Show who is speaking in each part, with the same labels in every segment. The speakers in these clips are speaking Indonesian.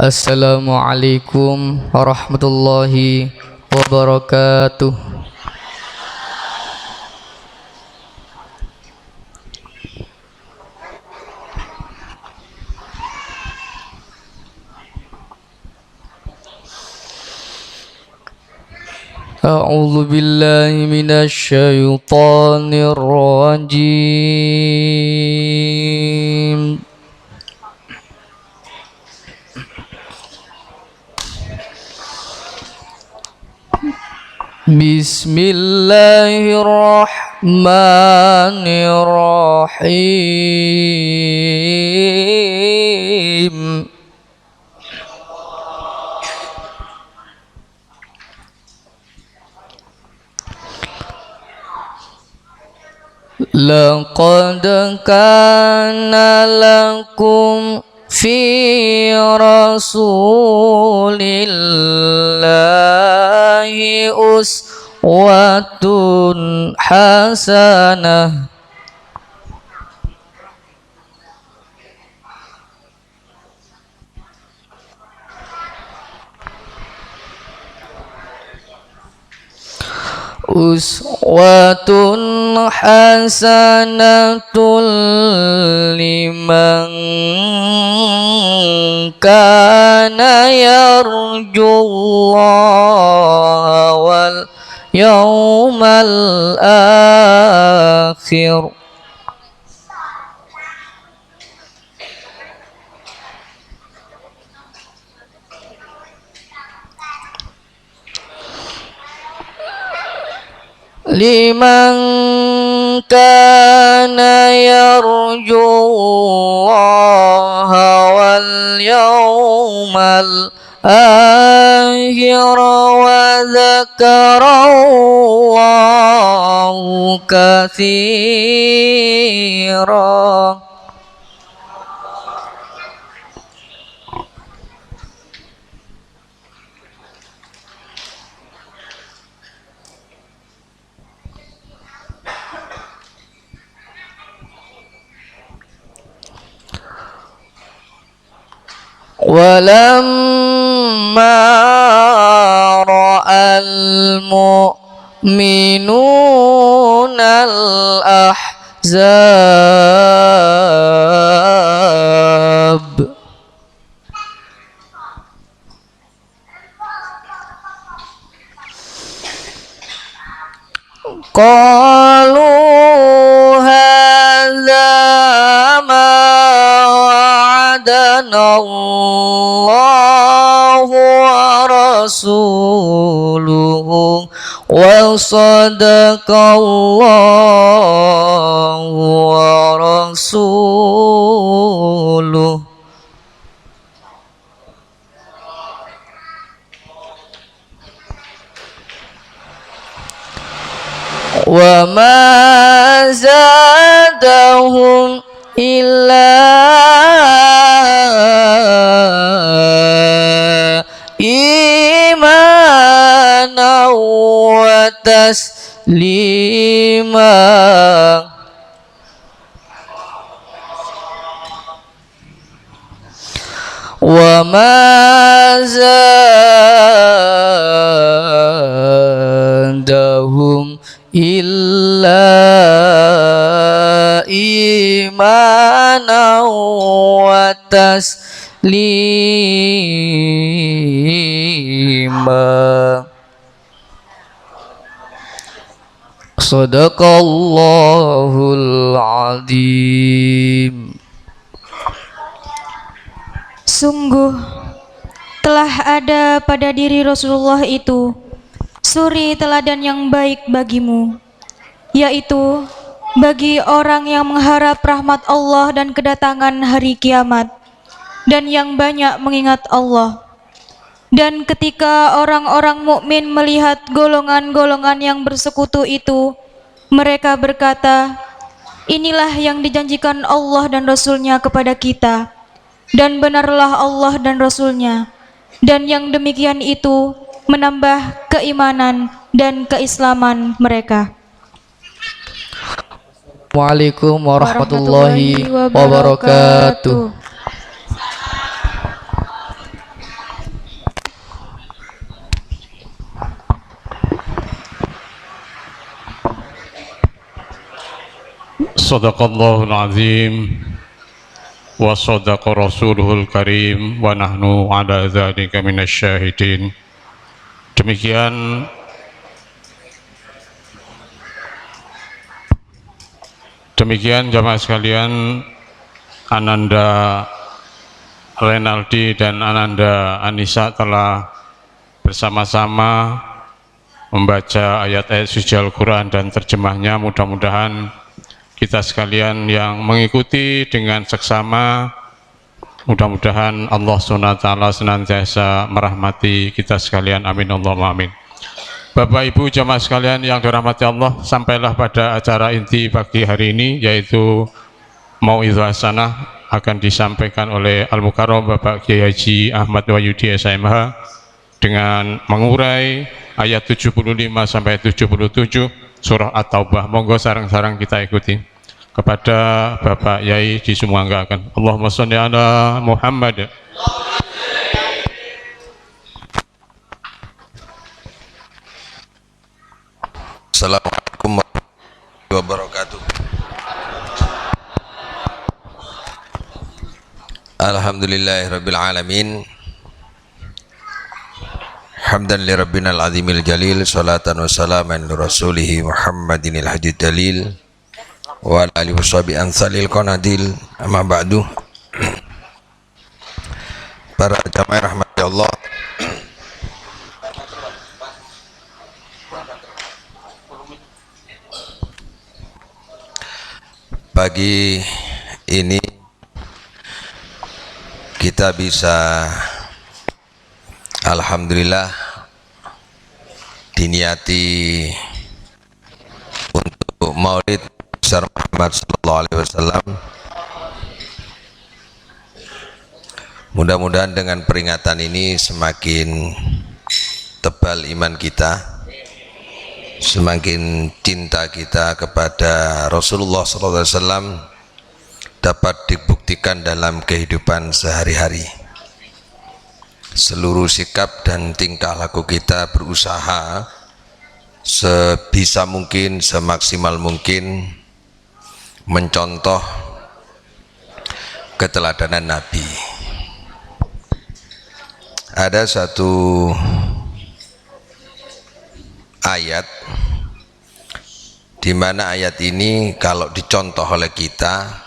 Speaker 1: Assalamualaikum warahmatullahi wabarakatuh. A'udzu billahi minasy syaithanir rajim. Bismillahirrahmanirrahim. Laqad kana lakum fi rasulillahi uswatun hasanah. Uswatun hasanatul liman kana yarjullaha wal yawmal akhir. Liman kana yarjullaha wal yawmal akhir wa dzakarallaha katsiran. Walamma ra'al mu'minuna al-ahzab qalu hadza ma wa'adanallahu wa rasuluhu wa sadaqallahu wa rasuluhu. Wa ma zadahum illa imana wa taslima. Wa ma zadahum illa imana wa taslima. Sadaqallahul azim.
Speaker 2: Sungguh telah ada pada diri Rasulullah itu suri teladan yang baik bagimu, yaitu bagi orang yang mengharap rahmat Allah dan kedatangan hari kiamat, dan yang banyak mengingat Allah. Dan ketika orang-orang mukmin melihat golongan-golongan yang bersekutu itu, mereka berkata, inilah yang dijanjikan Allah dan Rasul-Nya kepada kita, dan benarlah Allah dan Rasul-Nya, dan yang demikian itu menambah keimanan dan keislaman mereka.
Speaker 1: Waalaikumsalam warahmatullahi wabarakatuh.
Speaker 3: Sadaqallahul azim wa sadaqa rasuluhul karim wa nahnu ala dzalika minasyahidin. Demikian jamaah sekalian, Ananda Renaldi dan Ananda Anissa telah bersama-sama membaca ayat-ayat suci Al-Quran dan terjemahnya. Mudah-mudahan kita sekalian yang mengikuti dengan seksama, mudah-mudahan Allah SWT senantiasa merahmati kita sekalian. Amin Allahumma amin. Bapak Ibu jamaah sekalian yang dirahmati Allah, sampailah pada acara inti pagi hari ini, yaitu Mau'izah Hasanah, akan disampaikan oleh Al-Mukarram Bapak Kiai Haji Ahmad Wahyudi SMH dengan mengurai ayat 75 sampai 77 surah At-Taubah. Monggo sarang-sarang kita ikuti. Kepada Bapak Yai disumanggakan. Allahumma sholli ala Muhammad.
Speaker 4: Assalamualaikum warahmatullahi wabarakatuh. Alhamdulillahirabbil alamin. Hamdan li rabbinal azimil jalil, salatan wa salaman li rasulih Muhammadinil hadid dalil wa ala alihi washabi ansalil qanadil. Amma ba'du. Para jamaah rahmati Allah, pagi ini kita bisa alhamdulillah diniati untuk Maulid besar Muhammad sallallahu alaihi wasallam. Mudah-mudahan dengan peringatan ini semakin tebal iman kita, semakin cinta kita kepada Rasulullah SAW dapat dibuktikan dalam kehidupan sehari-hari. Seluruh sikap dan tingkah laku kita berusaha sebisa mungkin, semaksimal mungkin mencontoh keteladanan Nabi. Ada satu ayat di mana ayat ini kalau dicontoh oleh kita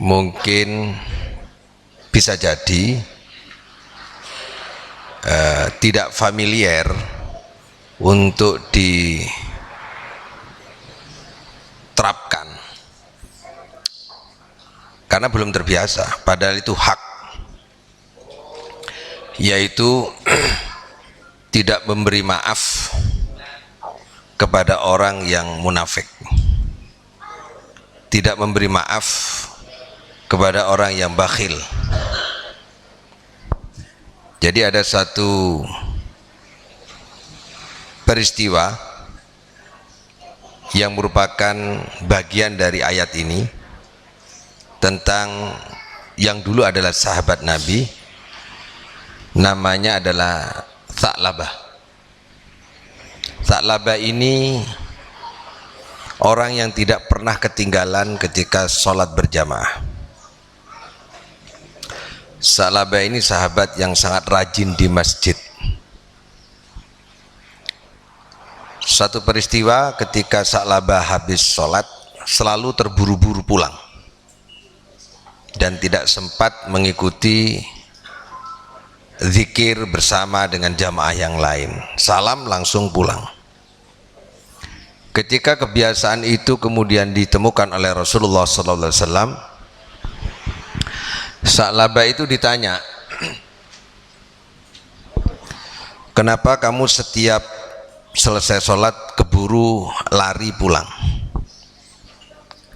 Speaker 4: mungkin bisa jadi tidak familiar untuk diterapkan karena belum terbiasa, padahal itu hak, yaitu tidak memberi maaf kepada orang yang munafik, tidak memberi maaf kepada orang yang bakhil. Jadi ada satu peristiwa yang merupakan bagian dari ayat ini tentang yang dulu adalah sahabat Nabi, namanya adalah Tha'labah. Tha'labah ini orang yang tidak pernah ketinggalan ketika sholat berjamaah. Tha'labah ini sahabat yang sangat rajin di masjid. Satu peristiwa ketika Tha'labah habis sholat selalu terburu-buru pulang dan tidak sempat mengikuti zikir bersama dengan jamaah yang lain. Salam langsung pulang. Ketika kebiasaan itu kemudian ditemukan oleh Rasulullah SAW, Tha'labah itu ditanya, kenapa kamu setiap selesai sholat keburu lari pulang?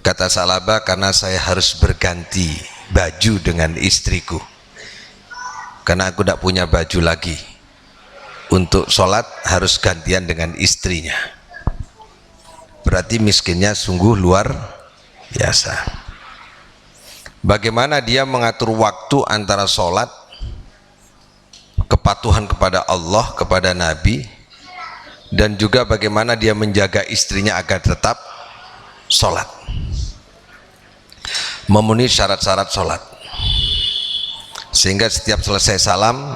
Speaker 4: Kata Tha'labah, karena saya harus berganti baju dengan istriku, karena aku tidak punya baju lagi untuk sholat, harus gantian dengan istrinya. Berarti miskinnya sungguh luar biasa. Bagaimana dia mengatur waktu antara sholat, kepatuhan kepada Allah, kepada Nabi, dan juga bagaimana dia menjaga istrinya agar tetap sholat, memenuhi syarat-syarat sholat, sehingga setiap selesai salam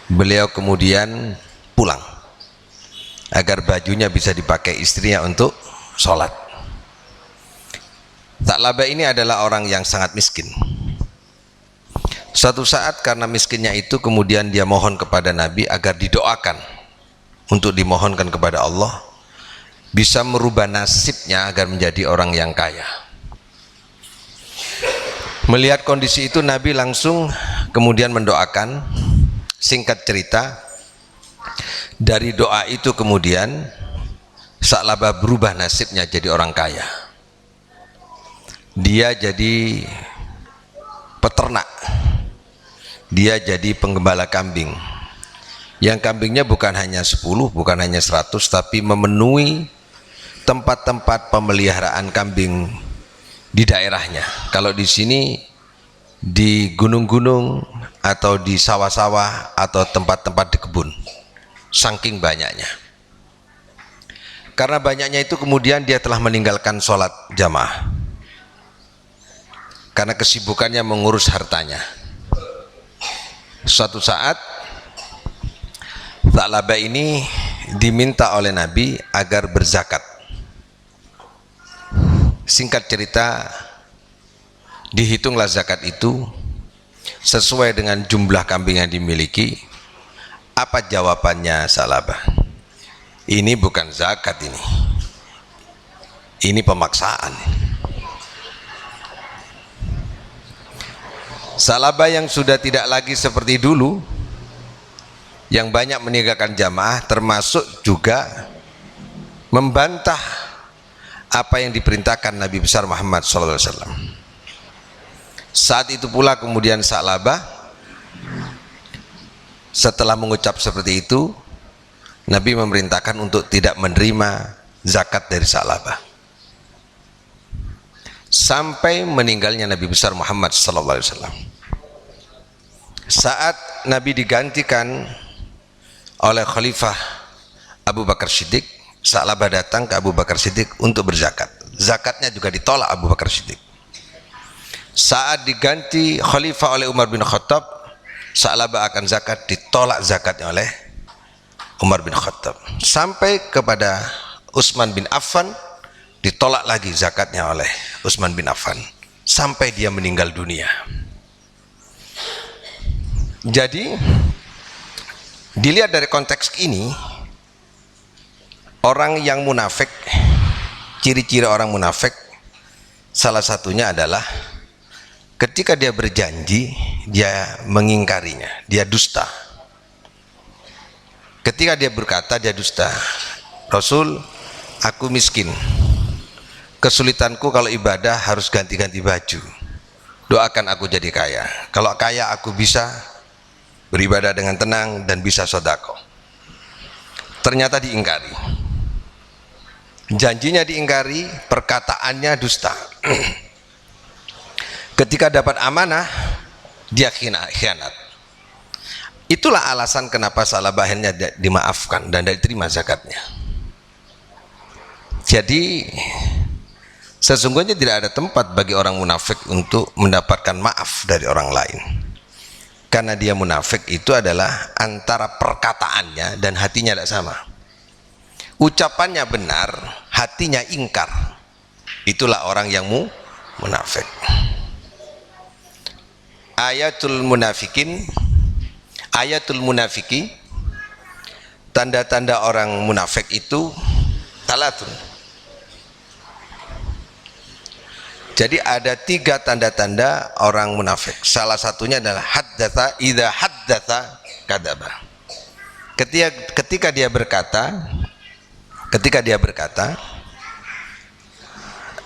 Speaker 4: beliau kemudian pulang agar bajunya bisa dipakai istrinya untuk sholat. Tha'labah ini adalah orang yang sangat miskin. Suatu saat karena miskinnya itu kemudian dia mohon kepada Nabi agar didoakan untuk dimohonkan kepada Allah bisa merubah nasibnya agar menjadi orang yang kaya. Melihat kondisi itu Nabi langsung kemudian mendoakan. Singkat cerita, dari doa itu kemudian Tha'labah berubah nasibnya jadi orang kaya. Dia jadi peternak, dia jadi penggembala kambing, yang kambingnya bukan hanya 10, bukan hanya 100, tapi memenuhi tempat-tempat pemeliharaan kambing di daerahnya. Kalau di sini di gunung-gunung atau di sawah-sawah atau tempat-tempat di kebun, saking banyaknya. Karena banyaknya itu kemudian dia telah meninggalkan sholat jamaah karena kesibukannya mengurus hartanya. Suatu saat Tha'labah ini diminta oleh Nabi agar berzakat. Singkat cerita, dihitunglah zakat itu sesuai dengan jumlah kambing yang dimiliki. Apa jawabannya Tha'labah? Ini bukan zakat, ini pemaksaan. Tha'labah yang sudah tidak lagi seperti dulu, yang banyak meninggalkan jamaah, termasuk juga membantah apa yang diperintahkan Nabi besar Muhammad SAW. Saat itu pula kemudian Tha'labah setelah mengucap seperti itu, Nabi memerintahkan untuk tidak menerima zakat dari Tha'labah sampai meninggalnya Nabi besar Muhammad SAW. Saat Nabi digantikan oleh Khalifah Abu Bakar Siddiq, Tha'labah datang ke Abu Bakar Siddiq untuk berzakat. Zakatnya juga ditolak Abu Bakar Siddiq. Saat diganti Khalifah oleh Umar bin Khattab, Tha'labah akan zakat, ditolak zakatnya oleh Umar bin Khattab. Sampai kepada Utsman bin Affan, ditolak lagi zakatnya oleh Utsman bin Affan sampai dia meninggal dunia. Jadi dilihat dari konteks ini, orang yang munafik, ciri-ciri orang munafik salah satunya adalah ketika dia berjanji dia mengingkarinya, dia dusta. Ketika dia berkata dia dusta. Rasul, aku miskin, kesulitanku kalau ibadah harus ganti-ganti baju, doakan aku jadi kaya. Kalau kaya aku bisa beribadah dengan tenang dan bisa sedekah. Ternyata diingkari, janjinya diingkari, perkataannya dusta. Ketika dapat amanah dia khianat. Itulah alasan kenapa Tha'labah akhirnya dimaafkan dan diterima zakatnya. Jadi sesungguhnya tidak ada tempat bagi orang munafik untuk mendapatkan maaf dari orang lain. Karena dia munafik itu adalah antara perkataannya dan hatinya tidak sama. Ucapannya benar, hatinya ingkar. Itulah orang yang munafik. Ayatul munafiki, tanda-tanda orang munafik itu talatun. Jadi ada 3 tanda-tanda orang munafik. Salah satunya adalah haddatsa, idza haddatsa kadzaba. Ketika dia berkata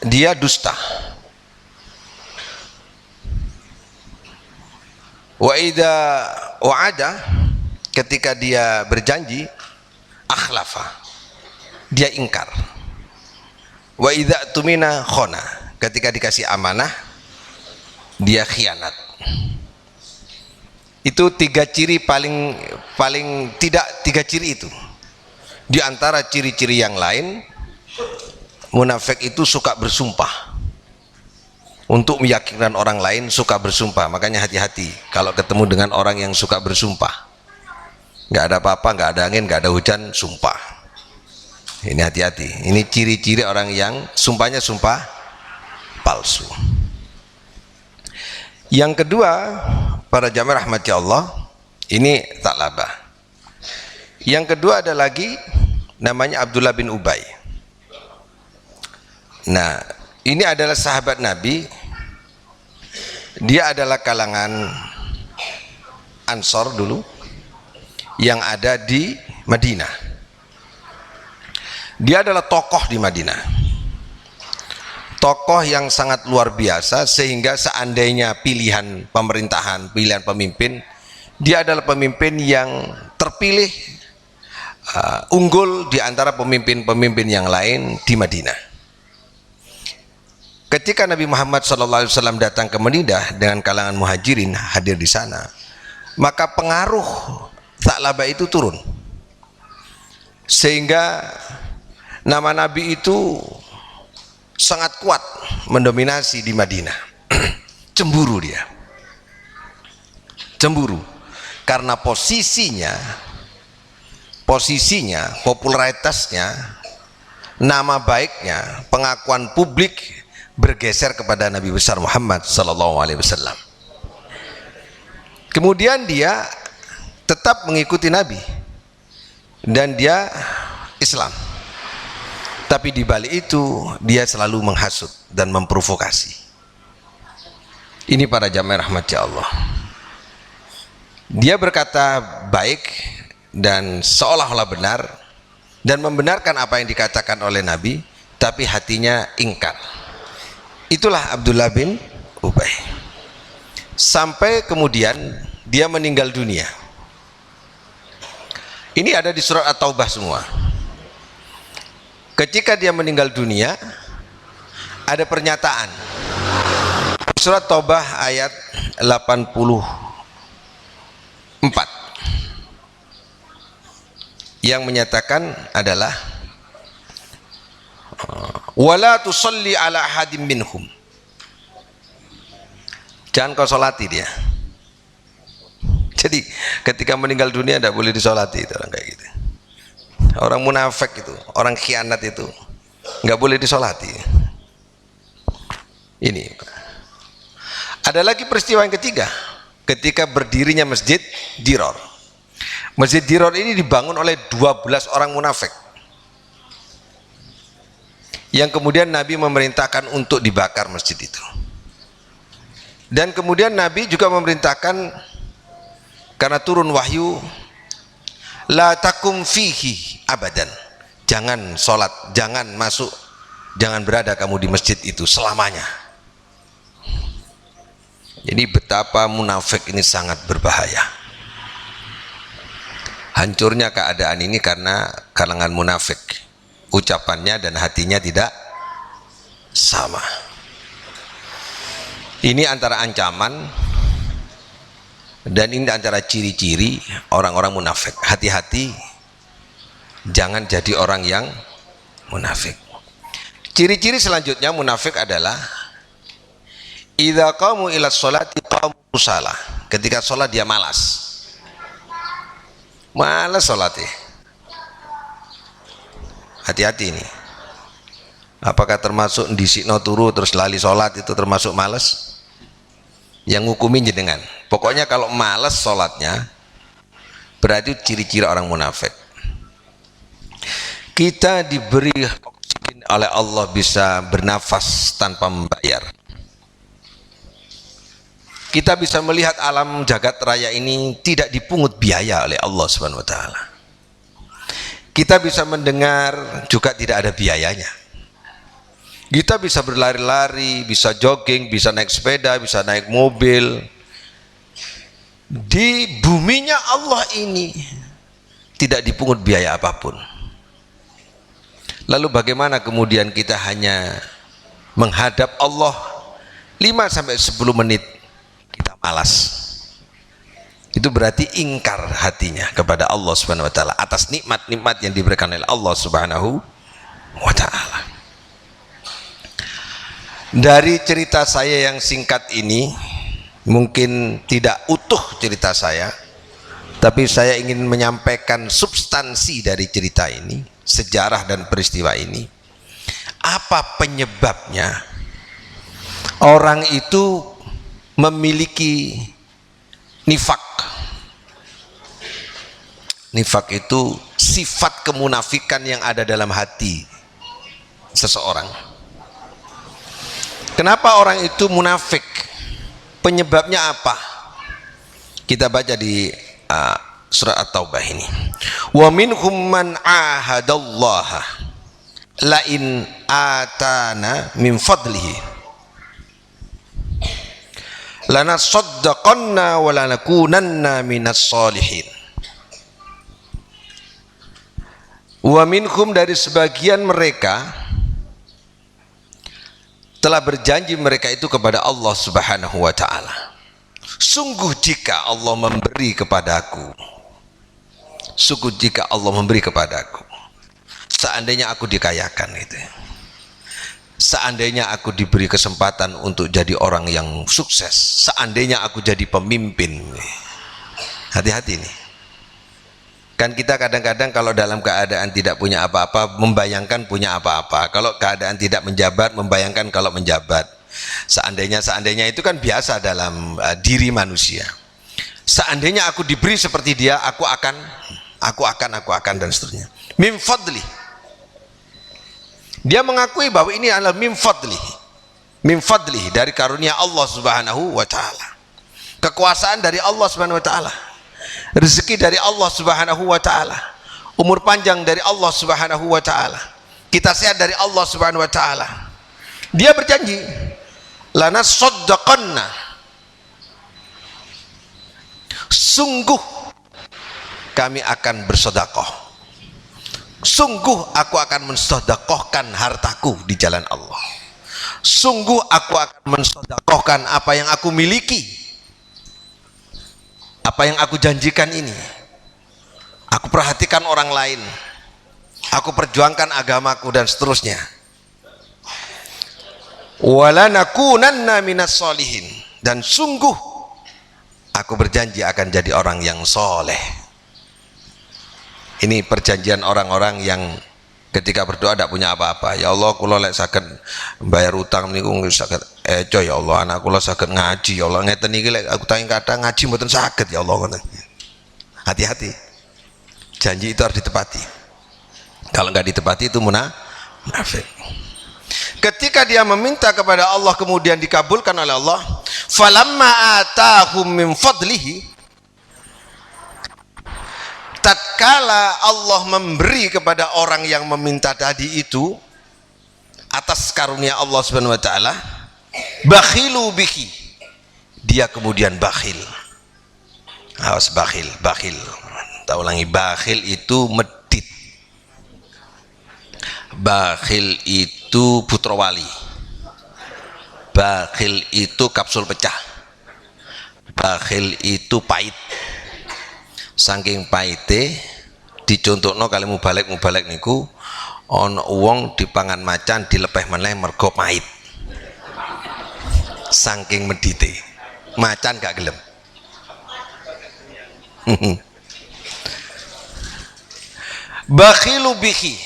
Speaker 4: dia dusta. Wa idza wa'ada, ketika dia berjanji, akhlafa, dia ingkar. Wa idza tumina khona, ketika dikasih amanah dia khianat. Itu 3 ciri paling tidak 3 ciri itu. Di antara ciri-ciri yang lain, munafik itu suka bersumpah. Untuk meyakinkan orang lain suka bersumpah. Makanya hati-hati kalau ketemu dengan orang yang suka bersumpah. Nggak ada apa-apa, nggak ada angin, nggak ada hujan, sumpah. Ini hati-hati. Ini ciri-ciri orang yang sumpahnya sumpah palsu. Yang kedua, para jamaah rahmati Allah, ini Tha'labah. Yang kedua ada lagi namanya Abdullah bin Ubay. Nah, ini adalah sahabat Nabi. Dia adalah kalangan Ansor dulu yang ada di Madinah. Dia adalah tokoh di Madinah, tokoh yang sangat luar biasa, sehingga seandainya pilihan pemerintahan, pilihan pemimpin, dia adalah pemimpin yang terpilih, unggul di antara pemimpin-pemimpin yang lain di Madinah. Ketika Nabi Muhammad SAW datang ke Madinah dengan kalangan muhajirin hadir di sana, maka pengaruh Tha'labah itu turun, sehingga nama Nabi itu sangat kuat mendominasi di Madinah. Cemburu dia, cemburu karena posisinya, popularitasnya, nama baiknya, pengakuan publik bergeser kepada Nabi besar Muhammad sallallahu alaihi wasallam. Kemudian dia tetap mengikuti Nabi dan dia Islam. Tapi di balik itu dia selalu menghasut dan memprovokasi. Ini para jamaah rahmat Allah. Dia berkata baik dan seolah-olah benar dan membenarkan apa yang dikatakan oleh Nabi, tapi hatinya ingkar. Itulah Abdullah bin Ubay. Sampai kemudian dia meninggal dunia. Ini ada di surat At-Taubah semua. Ketika dia meninggal dunia, ada pernyataan. Surat Taubah ayat 84. Yang menyatakan adalah wala tusalli ala ahadim minhum. Jangan kau solati dia. Jadi ketika meninggal dunia tidak boleh disolati itu orang kayak gitu. Orang munafik itu, orang khianat itu nggak boleh disolati. Ini. Ada lagi peristiwa yang ketiga, ketika berdirinya Masjid Diror. Masjid Diror ini dibangun oleh 12 orang munafik, yang kemudian Nabi memerintahkan untuk dibakar masjid itu. Dan kemudian Nabi juga memerintahkan, karena turun wahyu, la takum fihi abadan, jangan sholat, jangan masuk, jangan berada kamu di masjid itu selamanya. Jadi betapa munafik ini sangat berbahaya. Hancurnya keadaan ini karena kalangan munafik, ucapannya dan hatinya tidak sama. Ini antara ancaman dan ini antara ciri-ciri orang-orang munafik. Hati-hati, jangan jadi orang yang munafik. Ciri-ciri selanjutnya munafik adalah idza qamu ila sholati qamu kusala. Ketika sholat dia malas sholatnya. Hati-hati ini. Apakah termasuk ndisikno turu terus lali sholat itu termasuk malas? Yang ngukumin jenengan. Pokoknya kalau malas sholatnya berarti ciri-ciri orang munafik. Kita diberi oksigen oleh Allah, bisa bernafas tanpa membayar. Kita bisa melihat alam jagat raya ini tidak dipungut biaya oleh Allah Subhanahu wa taala. Kita bisa mendengar juga tidak ada biayanya. Kita bisa berlari-lari, bisa jogging, bisa naik sepeda, bisa naik mobil. Di buminya Allah ini tidak dipungut biaya apapun. Lalu bagaimana kemudian kita hanya menghadap Allah 5-10 menit kita malas? Itu berarti ingkar hatinya kepada Allah Subhanahu wa taala atas nikmat-nikmat yang diberikan oleh Allah Subhanahu wa taala. Dari cerita saya yang singkat ini, mungkin tidak utuh cerita saya, tapi saya ingin menyampaikan substansi dari cerita ini, sejarah dan peristiwa ini. Apa penyebabnya orang itu memiliki nifak? Nifak itu sifat kemunafikan yang ada dalam hati seseorang. Kenapa orang itu munafik? Penyebabnya apa? Kita baca di surat At-Taubah ini. Wa minhum man ahadallaha la in atana min fadlihi lanasaddaqanna wa lanakunanna minas solihin. Wa minhum, dari sebagian mereka telah berjanji mereka itu kepada Allah Subhanahu wa ta'ala, sungguh jika Allah memberi kepadaku, sungguh jika Allah memberi kepadaku, seandainya aku dikayakan itu, seandainya aku diberi kesempatan untuk jadi orang yang sukses, seandainya aku jadi pemimpin. Hati-hati nih, kan kita kadang-kadang kalau dalam keadaan tidak punya apa-apa membayangkan punya apa-apa, kalau keadaan tidak menjabat membayangkan kalau menjabat. Seandainya itu kan biasa dalam diri manusia. Seandainya aku diberi seperti dia, aku akan dan seterusnya. Min fadli, dia mengakui bahwa ini adalah min fadli, dari karunia Allah Subhanahu wa ta'ala, kekuasaan dari Allah Subhanahu wa ta'ala, rezeki dari Allah Subhanahu wa ta'ala, umur panjang dari Allah Subhanahu wa ta'ala, kita sehat dari Allah Subhanahu wa ta'ala. Dia berjanji, lana saddaqanna, sungguh kami akan bersedekah, sungguh aku akan mensedekahkan hartaku di jalan Allah, sungguh aku akan mensedekahkan apa yang aku miliki, apa yang aku janjikan ini. Aku perhatikan orang lain, aku perjuangkan agamaku dan seterusnya. Walanakunanna minas solihin, dan sungguh aku berjanji akan jadi orang yang soleh. Ini perjanjian orang-orang yang ketika berdoa tidak punya apa-apa. Ya Allah, kula lek saged bayar utang niku saged eco ya Allah, anak kula saged ngaji ya Allah, ngeten iki lek aku tangi kadang ngaji mboten saged ya Allah ngoten. Hati-hati. Janji itu harus ditepati. Kalau enggak ditepati itu munafik. Ketika dia meminta kepada Allah kemudian dikabulkan oleh Allah, falamma atahum min fadlihi, tatkala Allah memberi kepada orang yang meminta tadi itu atas karunia Allah Subhanahu wa ta'ala, bakhilu bihi, dia kemudian bakhil. Awas, bakhil. Tak ulangi, bakhil itu medit, bakhil itu putra wali, bakhil itu kapsul pecah, bakhil itu pahit. Saking pahite dicontohno kali mubalek niku, ana wong dipangan macan dilepeh meneh mergo pahit. Saking medite, macan gak gelem. Bakhilu bihi,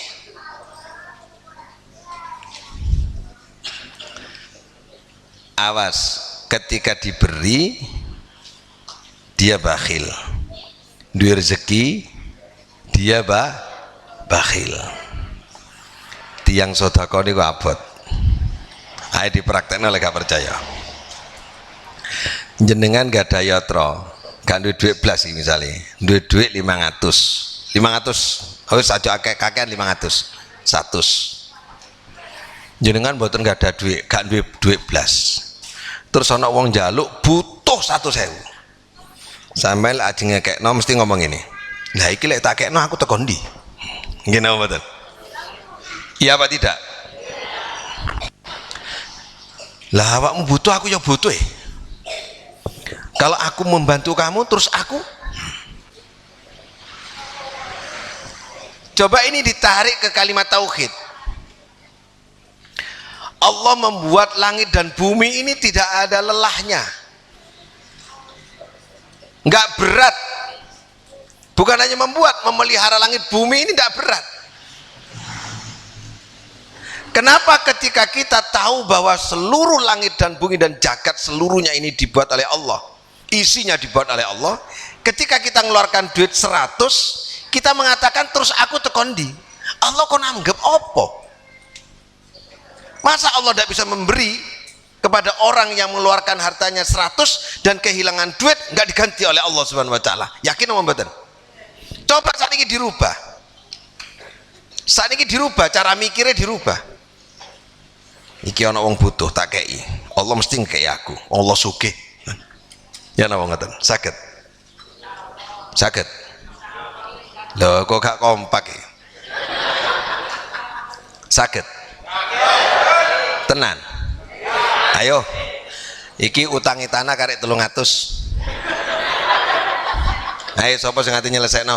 Speaker 4: awas, ketika diberi dia bakhil, duwe rezeki dia bakhil. Tiang sedekah niku abot, ayo dipraktekno lek gak percaya. Jenengan gak ada yatra, gak duwe duit blas iki misale, duwe duit 500 wis aja kakean 500 100. Jenengan mboten gak ada duit, gak duwe duit blas, terus ana wong njaluk butuh 100.000, sampeyan ajeng ngekekno mesti ngomong ini, lah iki lek tak kekno aku teko ndi? Nggih napa mboten? Iya apa tidak? Lah awakmu butuh, aku ya butuh. Kalau aku membantu kamu terus aku, coba ini ditarik ke kalimat tauhid. Allah membuat langit dan bumi ini tidak ada lelahnya, nggak berat. Bukan hanya membuat, memelihara langit bumi ini tidak berat. Kenapa ketika kita tahu bahwa seluruh langit dan bumi dan jagat seluruhnya ini dibuat oleh Allah, isinya dibuat oleh Allah, ketika kita mengeluarkan duit 100, kita mengatakan terus aku tekondi, Allah kok nanggep opo? Masa Allah tidak bisa memberi kepada orang yang mengeluarkan hartanya 100 dan kehilangan duit nggak diganti oleh Allah Subhanahu wa taala? Yakin apa mboten? Coba saat ini dirubah. Saat ini dirubah, cara mikirnya dirubah. Iki ana wong butuh tak kei. Allah mesti ngekei aku. Allah sugih. Ya napa ngoten? Saged. Saged. Lho kok gak kompak iki? Saged. Tenan. Ayo. Iki utangi tanah karek 300. Ayo sapa sing ati nyelesekno?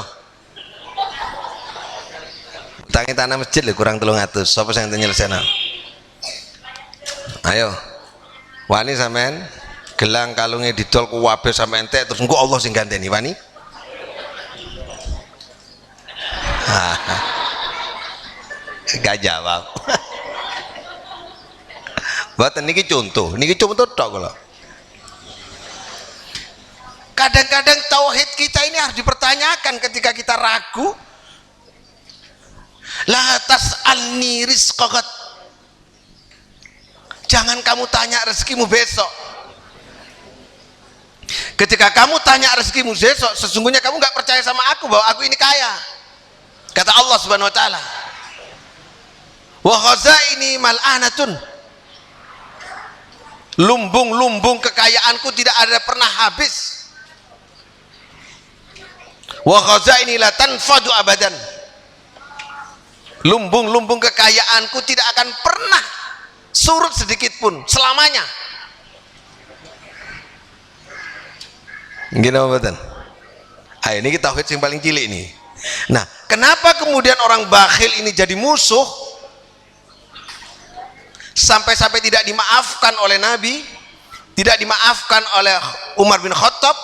Speaker 4: Utangi tanah masjid lho kurang 300. Sapa sing ati nyelesekno? Ayo. Wani sampean gelang kalungnya didol kuwabe sampe entek terus engko Allah sing ganteni wani? Gak jawab. Mboten niki contoh tok kula. Kadang-kadang tauhid kita ini harus dipertanyakan ketika kita ragu. La tas'alni rizqaka. Jangan kamu tanya rezekimu besok. Ketika kamu tanya rezekimu besok, sesungguhnya kamu nggak percaya sama aku bahwa aku ini kaya. Kata Allah Subhanahu wa taala, wa khazaini mal'anatun. Lumbung-lumbung kekayaanku tidak ada pernah habis. Wa khazaini la tanfadu abadan. Lumbung-lumbung kekayaanku tidak akan pernah surut sedikit pun selamanya. Gini apa betul? Ini kita tauhid yang paling cilik nih. Nah, kenapa kemudian orang bakhil ini jadi musuh? Sampai-sampai tidak dimaafkan oleh Nabi, tidak dimaafkan oleh Umar bin Khattab,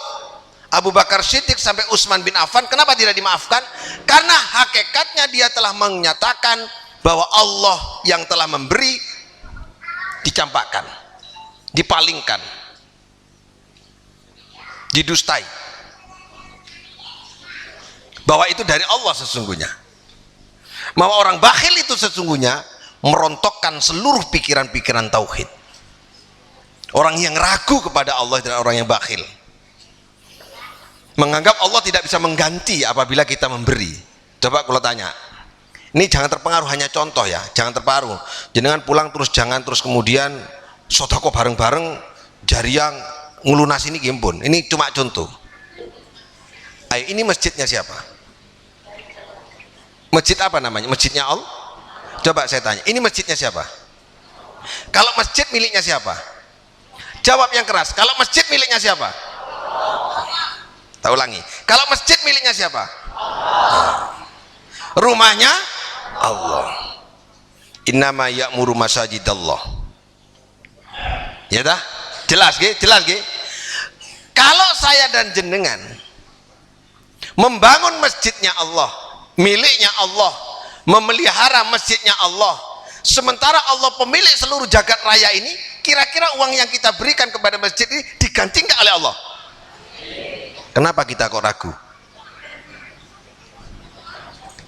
Speaker 4: Abu Bakar Siddiq sampai Utsman bin Affan. Kenapa tidak dimaafkan? Karena hakikatnya dia telah menyatakan bahwa Allah yang telah memberi dicampakkan, dipalingkan, didustai, bahwa itu dari Allah sesungguhnya. Bahwa orang bakhil itu sesungguhnya merontokkan seluruh pikiran-pikiran tauhid. Orang yang ragu kepada Allah dan orang yang bakhil menganggap Allah tidak bisa mengganti apabila kita memberi. Coba kalau tanya, ini jangan terpengaruh, hanya contoh ya, jangan terpengaruh. Jenengan pulang terus jangan terus kemudian sedekah bareng-bareng jariah ngelunas ini gimpun. Ini cuma contoh. Ayo, ini masjidnya siapa? Masjid apa namanya? Masjidnya Allah? Coba saya tanya, ini masjidnya siapa? Kalau masjid miliknya siapa? Jawab yang keras. Kalau masjid miliknya siapa? Tak ulangi. Kalau masjid miliknya siapa? Rumahnya Allah. Innama ya'muru masajidallah. Ya dah? Jelas ge? Jelas ge? Kalau saya dan jenengan membangun masjidnya Allah, miliknya Allah, memelihara masjidnya Allah, sementara Allah pemilik seluruh jagat raya ini, kira-kira uang yang kita berikan kepada masjid ini diganti nggak oleh Allah? Kenapa kita kok ragu?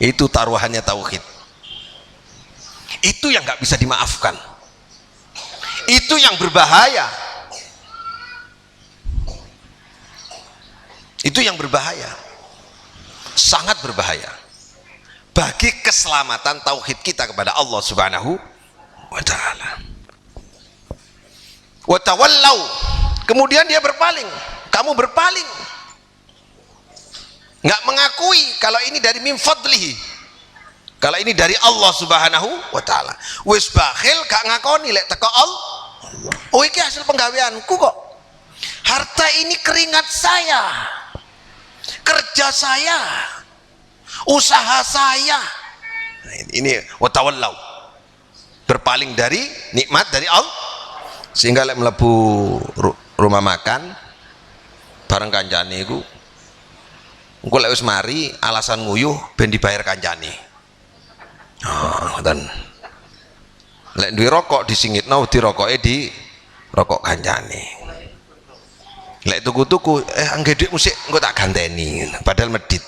Speaker 4: Itu taruhannya tauhid. Itu yang nggak bisa dimaafkan. Itu yang berbahaya. Itu yang berbahaya. Sangat berbahaya bagi keselamatan tauhid kita kepada Allah Subhanahu wa taala. Wa tawallau, kemudian dia berpaling, kamu berpaling, nggak mengakui kalau ini dari min fadlihi, kalau ini dari Allah Subhanahu wa taala. Wis bakhil gak ngakoni lek teko Allah. Oh iki hasil penggaweanku kok. Harta ini keringat saya, kerja saya, usaha saya. Ini watawallau, berpaling dari nikmat dari Allah, sehingga lek mlebu rumah makan bareng kancane iku engko lek wis mari alasan nguyuh ben dibayar kancane. Ngoten. Lek duwe rokok disingitno dirokoke di rokok kancane. Lek tuku-tuku angge dhuwit musik engko tak ganteni, padahal medit.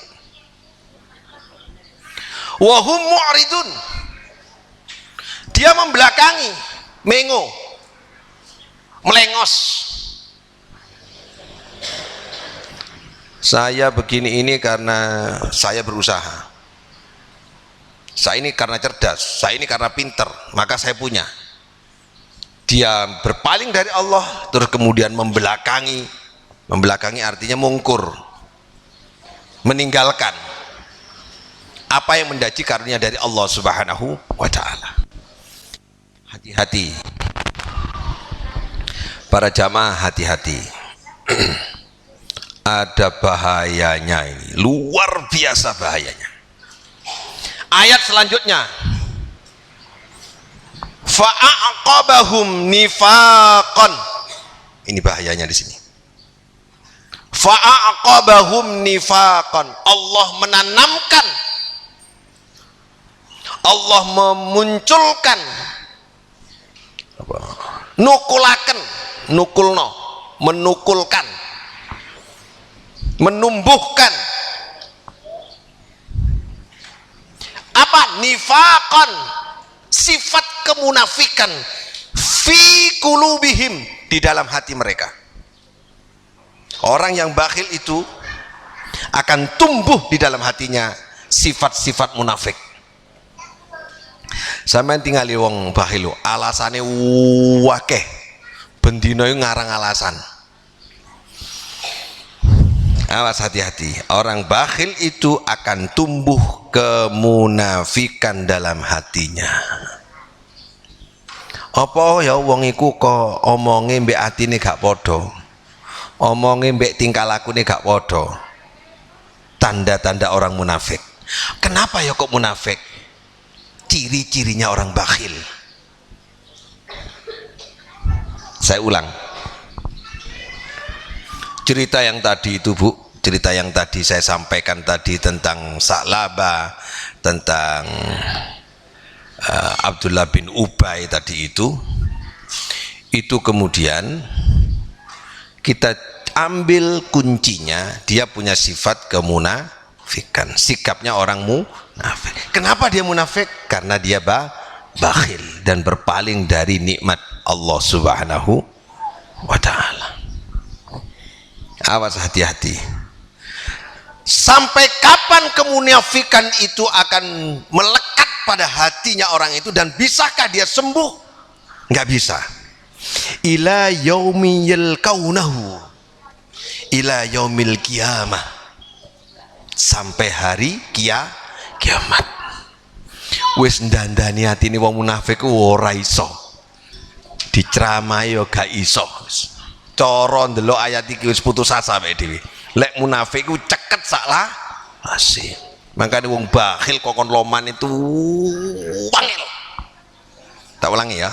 Speaker 4: Wa hum mu'ridun. Dia membelakangi, mengo, melengos. Saya begini ini karena saya berusaha. Saya ini karena cerdas, saya ini karena pinter, maka saya punya. Dia berpaling dari Allah, terus kemudian membelakangi. Membelakangi artinya mungkur, meninggalkan apa yang mendaji karunia dari Allah Subhanahu wa ta'ala. Hati-hati para jamaah, hati-hati. Ada bahayanya ini, luar biasa bahayanya. Ayat selanjutnya, fa'aqabahum nifaqan. Ini bahayanya di sini. Fa'aqabahum nifaqan. Allah menanamkan, Allah memunculkan, nukulaken, nukulno, menukulkan, menumbuhkan apa? Nifaqan, sifat kemunafikan fi qulubihim, di dalam hati mereka. Orang yang bakhil itu akan tumbuh di dalam hatinya sifat-sifat munafik. Sampeyan tingali wong bakhil alasane wakeh, bendina ngarang alasan. Awas, hati-hati. Orang bakhil itu akan tumbuh kemunafikan dalam hatinya. Apa ya wong iku kok omonge mbek atine gak padha, omonge mbek tingkah lakune gak padha. Tanda-tanda orang munafik. Kenapa ya kok munafik? Ciri-cirinya orang bakhil. Saya ulang cerita yang tadi itu, Bu. Cerita yang tadi saya sampaikan tadi tentang Sa'labah, tentang Abdullah bin Ubay tadi itu kemudian kita ambil kuncinya. Dia punya sifat kemunafikan, sikapnya orang munafik. Kenapa dia munafik? Karena dia bakhil dan berpaling dari nikmat Allah Subhanahu wa ta'ala. Awas, hati-hati. Sampai kapan kemunafikan itu akan melekat pada hatinya orang itu, dan bisakah dia sembuh? Nggak bisa. Ila yaumi yalqaunahu, ila yaumil qiyamah, sampai hari kiamat. Wis ndandani atine wong munafik ora iso diceramai yo gak iso. Cara ndelok ayat iki wis putus asa wae dhewe. Lek munafik ku ceket saklah asih. Makane wong bakhil kokon loman itu wangil. Tak ulangi ya.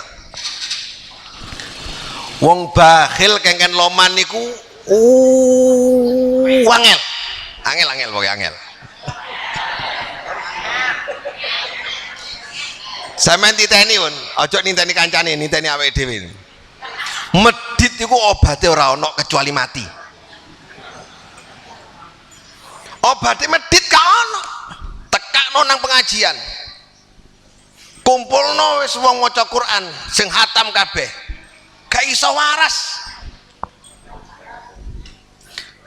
Speaker 4: Wong bakhil kengken loman niku wangil. Angel pokoke angel. Sampeyan titeni pun, aja ninteni kancane, ninteni awake dhewe. Medit iku obate ora ana kecuali mati. Obate medit gak ana. Tekakno nang pengajian. Kumpulno wis wong maca Quran sing khatam kabeh. Gak iso waras.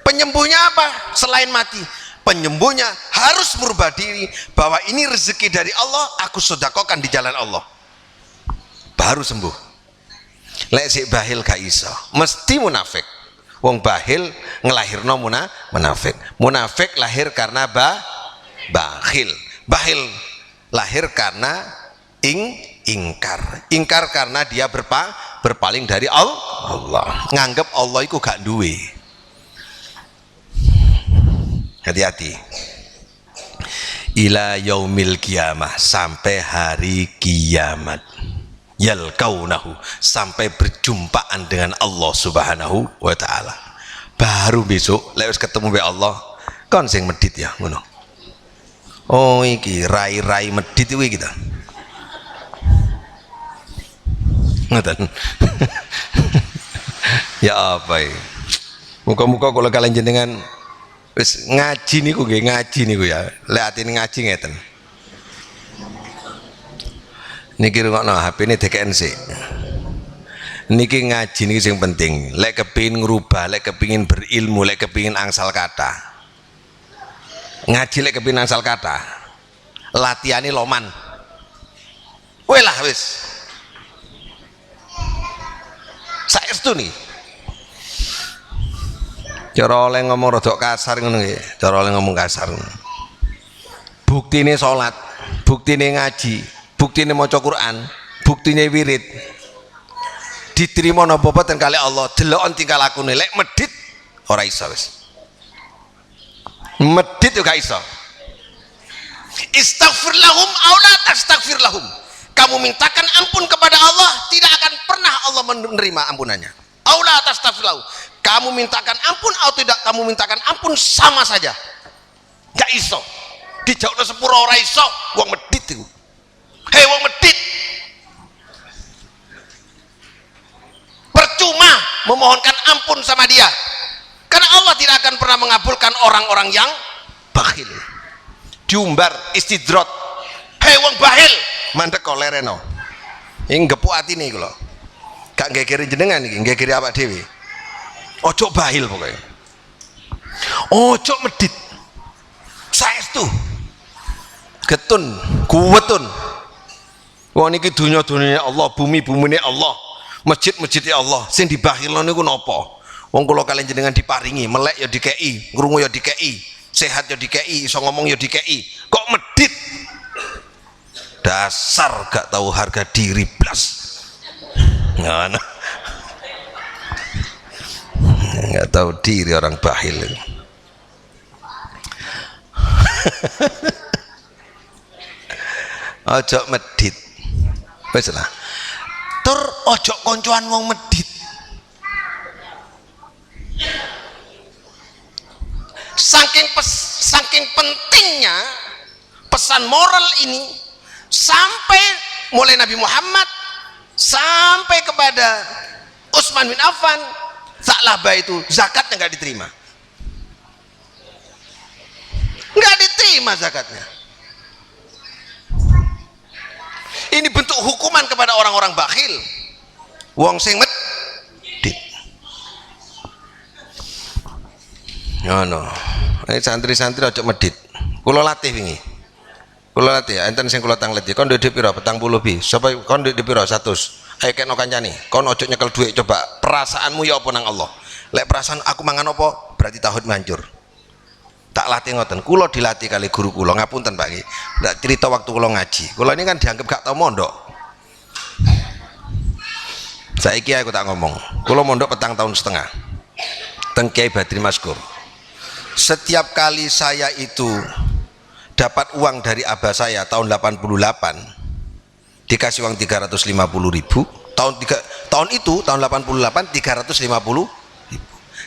Speaker 4: Penyembuhnya apa? Selain mati, penyembuhnya harus merubah diri bahwa ini rezeki dari Allah, aku sedekahkan di jalan Allah, baru sembuh. Lek sik bahil gak iso, mesti munafik. Wong bahil ngelahirno munafik. Munafik lahir karena bakhil. Bakhil lahir karena ingkar. Ingkar karena dia berpaling dari Allah. Nganggep Allah iku gak duwe. Hati-hati. Ila yaumil qiyamah, sampai hari kiamat. yalqaunahu, sampai berjumpaan dengan Allah Subhanahu wa taala. Baru besok lek wis ketemu be Allah kon sing medhit ya ngono. Oh iki rai-rai medhit iki kita. Ngoten. Ya apa iki? Muga-muga kula kalian jenengan wis ngaji niku nggih, ngaji niku ya. Lek atine ngaji ngeten. Niki rungokno HP-ne DKN sik. Niki ngaji niki sing penting. Lek kepingin ngrubah, lek kepingin berilmu, lek kepingin angsal kata. Ngaji lek kepingin angsal kata. Latihane loman. Welah wis. Saestu nih. Cara oleh ngomong rodok kasar ngono nggih. Cara oleh ngomong kasar. Buktine salat, buktine ngaji, buktine maca Quran, buktine wirid. Diterima napa boten kali Allah, delokon tingkah lakune. Lek medhit ora iso wis. Medhit yo gak iso. Istaghfir lahum aw la tastaghfir lahum. Kamu mintakan ampun kepada Allah, tidak akan pernah Allah menerima ampunannya. Aw la tastaghfir lahum. Kamu mintakan ampun atau tidak kamu mintakan ampun sama saja. Gak iso. Dijawabno sepuro ora iso, wong medhit iku. Hei wong medhit. Percuma memohonkan ampun sama dia. Karena Allah tidak akan pernah mengabulkan orang-orang yang bakhil. Diumbar istidrot. Hei wong bakhil, mandek kok lereno. Ing gepuk atine iku lho. Gak ngekeri jenengan iki, ngekeri awak dhewe. Ojo bahil pokoknya. Ojo medit. Saestu. Getun, kuwetun. Wong niki dunya-dunyane Allah, bumi-bumine Allah, masjid-masjide Allah. Sing dibahilno niku napa? Wong kula kalian jenengan diparingi, melek ya dikei, ngrungu ya dikei, sehat ya dikei, iso ngomong ya dikei. Kok medit? Dasar gak tahu harga diri blas. Ngono. Nggak tahu diri orang bahil. Ojo medit. Wis lah. Tur ojo koncoan wong medit. Saking pentingnya pesan moral ini sampai mulai Nabi Muhammad sampai kepada Utsman bin Affan, Sa'labah itu zakatnya nggak diterima, nggak diterima zakatnya. Ini bentuk hukuman kepada orang-orang bakhil, wong sing medit. No. Santri-santri aja medit. Kula latih wingi. Kula latih, enten sing kula tanglet. Kon ndek pira? 40 bi. Sapa kon ndek pira? 100. Ayo kena kancane. Kon ojo nyekel duit, coba perasaanmu ya apa nang Allah. Lek perasaan aku mangan apa, berarti tauhid hancur. Tak latih ngoten. Kula dilatih kali guru kula, ngapunten Pak iki. Ndak cerita waktu kula ngaji. Kula ini kan dianggap gak tau mondok. Saiki aku tak ngomong. Kula mondok 4 tahun setengah. Teng Kiai Badri Maskur. Setiap kali saya itu dapat uang dari abah saya tahun 88, dikasih uang 350.000. Tahun itu tahun 88 350.000.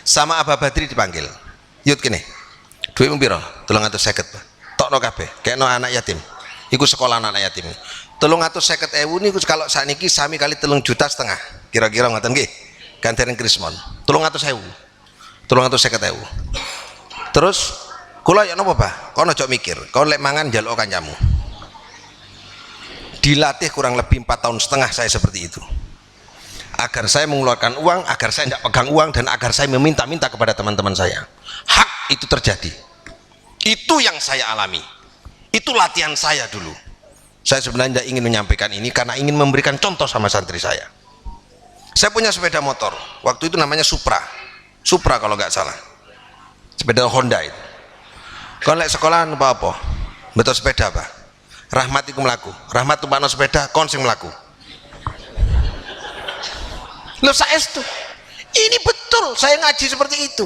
Speaker 4: Sama Abah Badri dipanggil. Yut kene. Duitmu piro? 350. Tokno kabeh, kekno anak yatim. Iku sekolah anak yatim. 350.000 niku kalau sakniki sami kali 3,5 juta. Kira-kira ngoten nggih. Gantian Krismon. 300.000. 350.000. Terus kula ya napa, Pak? Kono aja mikir. Kon lek mangan njaluk kancamu. Dilatih kurang lebih 4 tahun setengah saya seperti itu. Agar saya mengeluarkan uang, agar saya tidak pegang uang, dan agar saya meminta-minta kepada teman-teman saya. Hak itu terjadi. Itu yang saya alami. Itu latihan saya dulu. Saya sebenarnya ingin menyampaikan ini karena ingin memberikan contoh sama santri saya. Saya punya sepeda motor. Waktu itu namanya Supra. Supra kalau nggak salah. Sepeda Honda itu. Kalau lek sekolahan apa-apa? Betul sepeda apa? Rahmat iku mlaku. Rahmat tumpakno sepeda, kon sing mlaku. Lho saestu. Ini betul, saya ngaji seperti itu.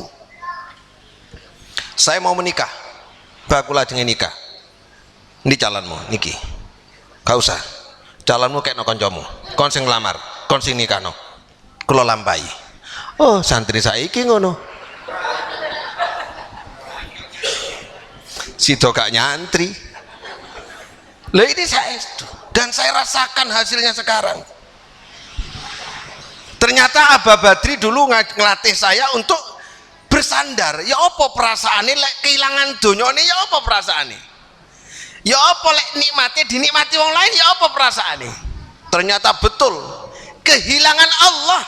Speaker 4: Saya mau menikah. Bakula jenenge nikah. Ini calonmu niki. Gak usah. calonmu kayak no koncomu, kon sing lamar, kon sing nikahno, kula lampahi. Oh santri saiki ngono, sido gak nyantri. Lah ini saya dan saya rasakan hasilnya sekarang. Ternyata Aba Badri dulu ngelatih saya untuk bersandar. Ya apa perasaane lek kehilangan donyane, ya apa perasaane? Ya apa lek nikmati dinikmati wong lain, ya apa perasaane? Ternyata betul kehilangan Allah.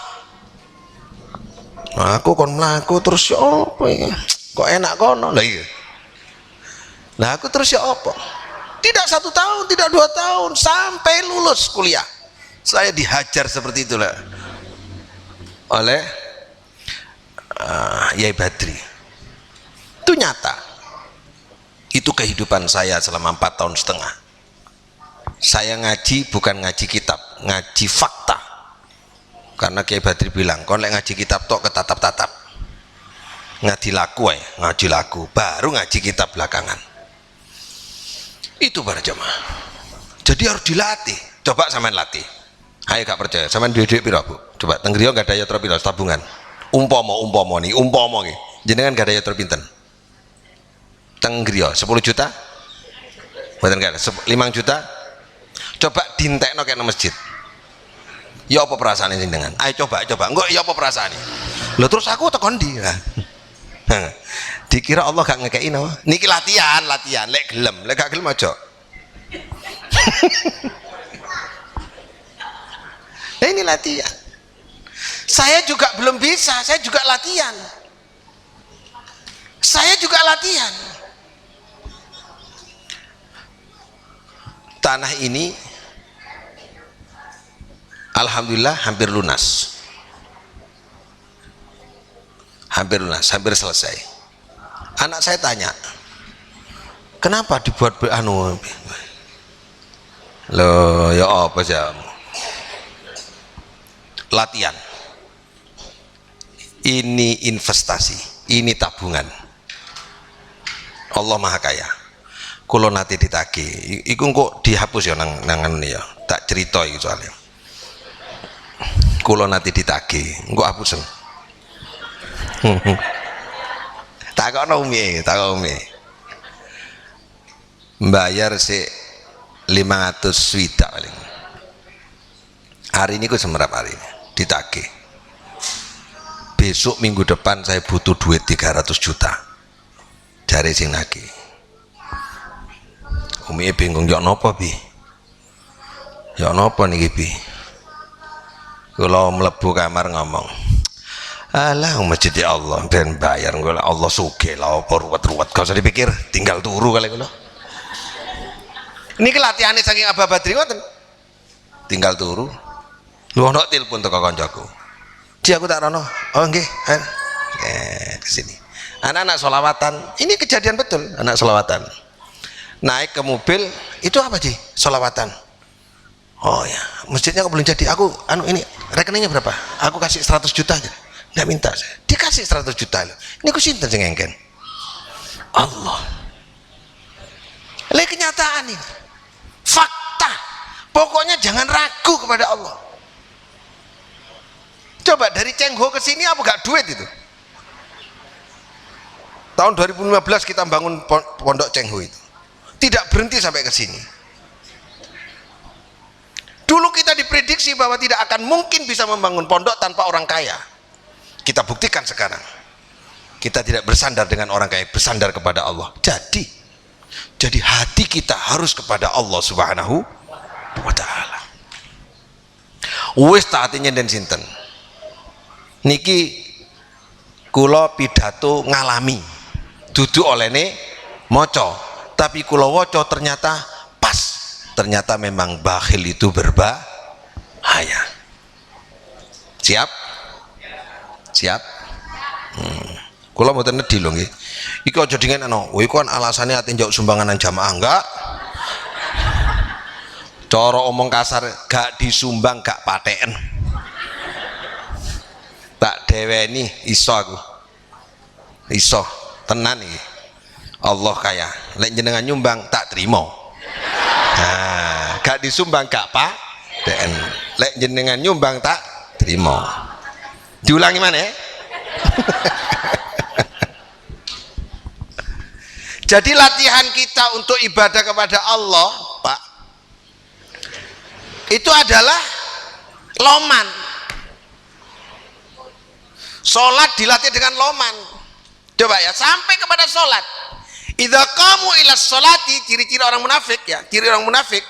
Speaker 4: Nah, aku kon mlaku terus ya apa ya? Kok enak kono. Lah iya. Lah aku terus ya apa? Tidak 1 tahun, tidak 2 tahun, sampai lulus kuliah saya dihajar seperti itulah oleh Yai Badri. Itu nyata, itu kehidupan saya selama 4 tahun setengah. Saya ngaji bukan ngaji kitab, ngaji fakta. Karena Kiai Badri bilang, kon lek ngaji kitab tok ketatap-tatap, ngaji laku ya, ngaji laku baru ngaji kitab belakangan. Itu para jemaah. Jadi harus dilatih. Coba sampean latih. Ayo gak percaya, sampean duit piro Bu? Coba teng griya gak ada yatra piro tabungan. Umpama nih, jenengan gak ada yatra pinten? Teng griya 10 juta? Mboten gak ada 5 juta? Coba dintekno kene masjid. Ya apa perasaane jenengan? Ayo coba. Engko ya apa perasaane? Lho terus aku tekon ndi? Dikira Allah gak ngekei no? Niki latihan, lek gelem, lek gak gelem aja. Nah, ini latihan. Saya juga belum bisa, saya juga latihan. Tanah ini alhamdulillah hampir lunas. Hampir selesai. Anak saya tanya, kenapa dibuat anu? Loh, ya apa sih? Latihan. Ini investasi, ini tabungan. Allah Maha Kaya. Kulo nate ditagih, iku kok dihapus ya nang ya. Tak cerita iki soalnya. Kulo nate ditagih, engko hapusen. Takokno umi. Bayar sik 500 swidak paling. Hari ini ku semerap hari ini ditagih. Besok minggu depan saya butuh duit 300 juta. Jare sing nagih. Umi bingung yo napa Bi? Ya napa niki Bi? Kula mlebu kamar ngomong, alah masjid ya Allah ben bayar engko Allah sugih lah apa ruwet-ruwet gak usah dipikir, tinggal turu kali kula. Niki latihane saking Aba Badri ngoten. Tinggal turu. Lu ono telepon teko kancaku. Ji aku tak rono. Oh nggih. Ke sini. Anak-anak sholawatan. Ini kejadian betul, anak sholawatan. Naik ke mobil, itu apa Ji? Sholawatan. Oh ya, masjidnya kok belum jadi. Aku ini rekeningnya berapa? Aku kasih 100 juta aja. Nggak minta saya. Dikasih 100 juta loh. Ini aku sinten sing ngengken. Allah. Lihat kenyataan ini. Fakta. Pokoknya jangan ragu kepada Allah. Coba dari Cengho ke sini apa gak duit itu? Tahun 2015 kita bangun pondok Cengho itu. Tidak berhenti sampai ke sini. Dulu kita diprediksi bahwa tidak akan mungkin bisa membangun pondok tanpa orang kaya. Kita buktikan sekarang. Kita tidak bersandar dengan orang kaya, bersandar kepada Allah. Jadi hati kita harus kepada Allah Subhanahu wa ta'ala. Wis taatinya dan sinten. Niki kula pidato ngalami. Duduk olehne moco. Tapi kula waca ternyata pas. Ternyata memang bakhil itu berbahaya. Siap? Kula mboten nedhi lho nggih. Iki aja dingenekno. Iku kan alasane ate njauh sumbangan nang jamaah enggak. Cara omong kasar gak disumbang gak pateken. Tak deweni iso aku. Iso tenan iki. Allah kaya. Lek jenengan nyumbang tak terima. Nah, gak disumbang gak lek jenengan nyumbang tak terima. Diulangi mana ya? Jadi latihan kita untuk ibadah kepada Allah, Pak, itu adalah loman. Sholat dilatih dengan loman. Coba ya, sampai kepada sholat. Idza qamu ila sholati, ciri-ciri orang munafik ya, ciri orang munafik.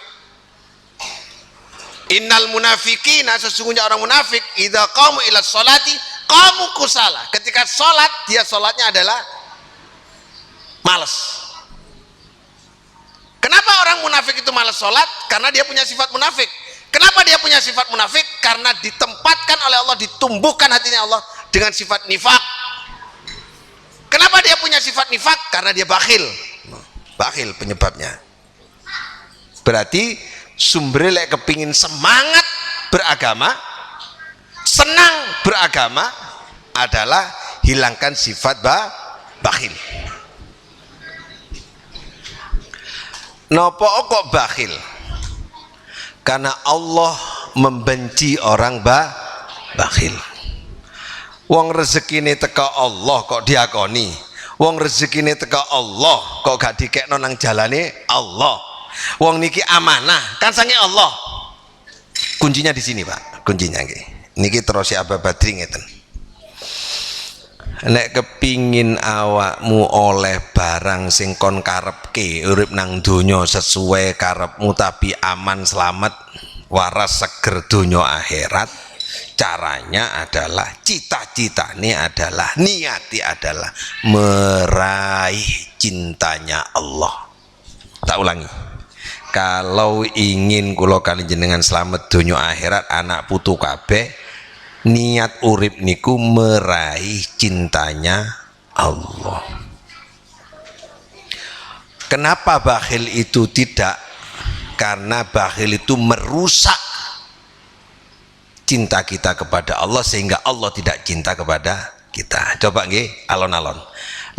Speaker 4: Innal munafiqina, sesungguhnya orang munafik, idza qamu ila sholati qamu kusala. Ketika sholat, dia sholatnya adalah malas. Kenapa orang munafik itu malas sholat? Karena dia punya sifat munafik. Kenapa dia punya sifat munafik? Karena ditempatkan oleh Allah, ditumbuhkan hatinya Allah dengan sifat nifak. Kenapa dia punya sifat nifak? Karena dia bakhil. Bakhil penyebabnya. Berarti sumbernya kepingin semangat beragama, senang beragama, adalah hilangkan sifat bakhil. Nopo kok bakhil? Karena Allah membenci orang bakhil. Wong rezekine teka Allah kok diakoni. Wong rezekine teka Allah kok gak dikekno nang jalane Allah. Wong niki amanah kan sange Allah. Kuncinya di sini, Pak. Kuncinya nggih. Niki terus ya Abah Badri ngeten. Nek kepingin awakmu oleh barang sing kon karepke, urip nang donya sesuai karepmu tapi aman selamat waras seger donya akhirat, caranya adalah cita-citane adalah niati adalah meraih cintanya Allah. Tak ulangi. Kalau ingin kula kali jenengan selamat donya akhirat anak putu kabeh, niat urip niku meraih cintanya Allah. Kenapa bakhil itu tidak? Karena bakhil itu merusak cinta kita kepada Allah sehingga Allah tidak cinta kepada kita. Coba nggih alon-alon.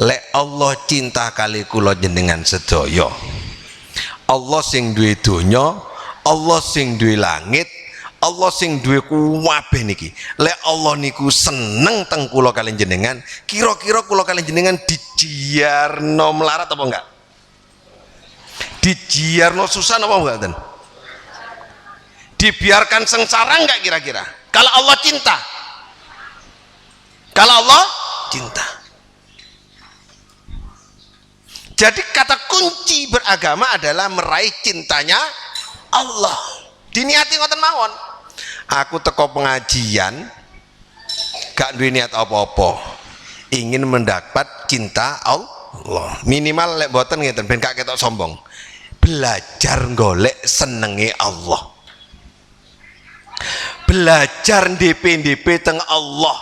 Speaker 4: Lek Allah cinta kali kula jenengan sedaya. Allah sing duwe donya, Allah sing duwe langit, Allah sing duwe kuwabeh niki. Lek Allah niku seneng teng kula kalian jenengan, kira-kira kula kalian jenengan dijiarno melarat apa enggak? Dijiarno susah apa enggak ten? Dibiarkan sengsara enggak kira-kira? Kalau Allah cinta. Kalau Allah cinta. Jadi kata kunci beragama adalah meraih cintanya Allah. Diniati ngoten mawon. Aku teko pengajian gak duwe niat apa-apa, ingin mendapat cinta Allah. Minimal lek mboten ngeten ben gak ketok sombong. Belajar golek senenge Allah. Belajar ndp teng Allah.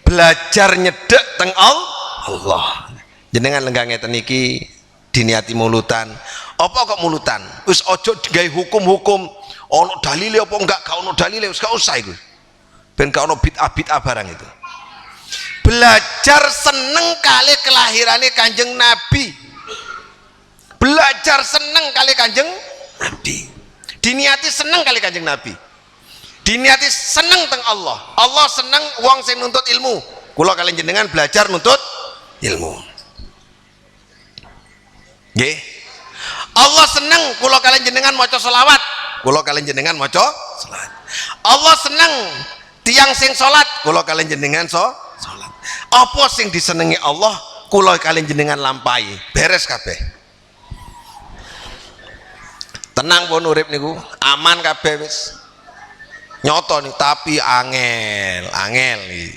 Speaker 4: Belajar nyedek teng Allah. Jenengan lenggah ngeten iki diniati mulutan. Apa kok mulutan? Wis ojo digawe hukum-hukum. Ono dalile apa enggak? Gak ono dalile wis gak usah iku. Ben gak ono bid'ah barang itu. Belajar seneng kali kelahirane Kanjeng Nabi. Belajar seneng kali Kanjeng Nabi. Diniati seneng kali Kanjeng Nabi. Diniati seneng teng Allah. Allah seneng wong sing nuntut ilmu. Kula kalian jenengan belajar nuntut ilmu. Nggih. Allah seneng kula kalian jenengan maca selawat. Kula kalian jenengan maca salat. Allah seneng tiang sing salat, kula kalian jenengan salat. Apa sing disenengi Allah, kula kalian jenengan lampahi. Beres kabeh. Tenang pun urip niku, aman kabeh wis. Nyoto nih, tapi angel iki.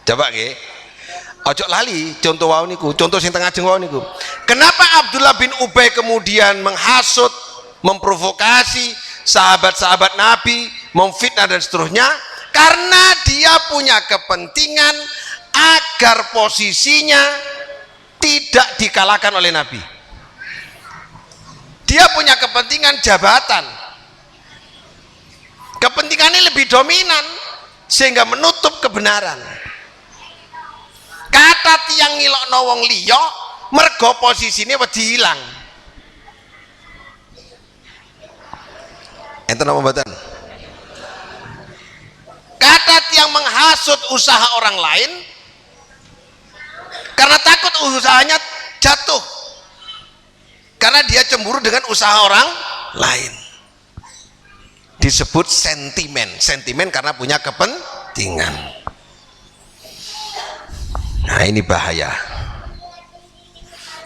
Speaker 4: Coba nggih. Ojo lali contoh wau niku, contoh sing tengah jeng wau niku. Kenapa Abdullah bin Ubay kemudian menghasut, memprovokasi sahabat-sahabat Nabi, memfitnah dan seterusnya? Karena dia punya kepentingan agar posisinya tidak dikalahkan oleh Nabi. Dia punya kepentingan jabatan. Kepentingannya lebih dominan sehingga menutup kebenaran. Kata tiang ngilokno wong liya mergo posisine wedi ilang. Enten apa mboten? Kata tiang menghasut usaha orang lain karena takut usahanya jatuh, karena dia cemburu dengan usaha orang lain, disebut sentimen karena punya kepentingan. Nah ini bahaya.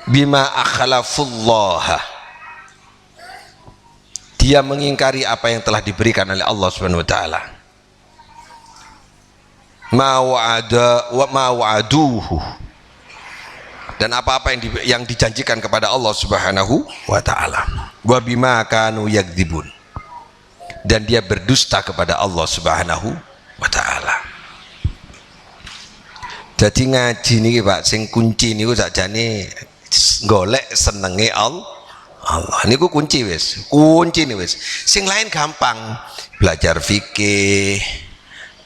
Speaker 4: Bima akhlafullah, dia mengingkari apa yang telah diberikan oleh Allah Subhanahu wa taala. Ma wa'aduhu, dan apa-apa yang dijanjikan kepada Allah Subhanahu wa taala. Wa bima kanu yakdzibun, dan dia berdusta kepada Allah Subhanahu wa taala. Jadi ngaji niki Pak, sing kunci niku sakjane golek senenge Allah. Niku kunci wis. Kunci nih wis. Sing lain gampang. Belajar fikih,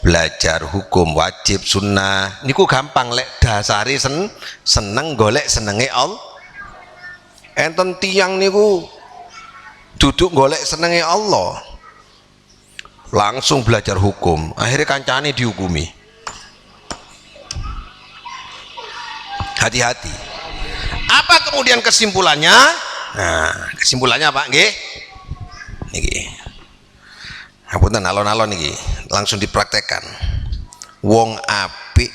Speaker 4: belajar hukum wajib sunnah, niku gampang lek dasari seneng golek senenge Allah. Enten tiang niku duduk golek senenge Allah, langsung belajar hukum, akhirnya kancane dihukumi. Hati-hati. Apa kemudian kesimpulannya? Nah, kesimpulannya apa nggih? Niki. Hapunten alon-alon niki, langsung dipraktekkan. Wong apik,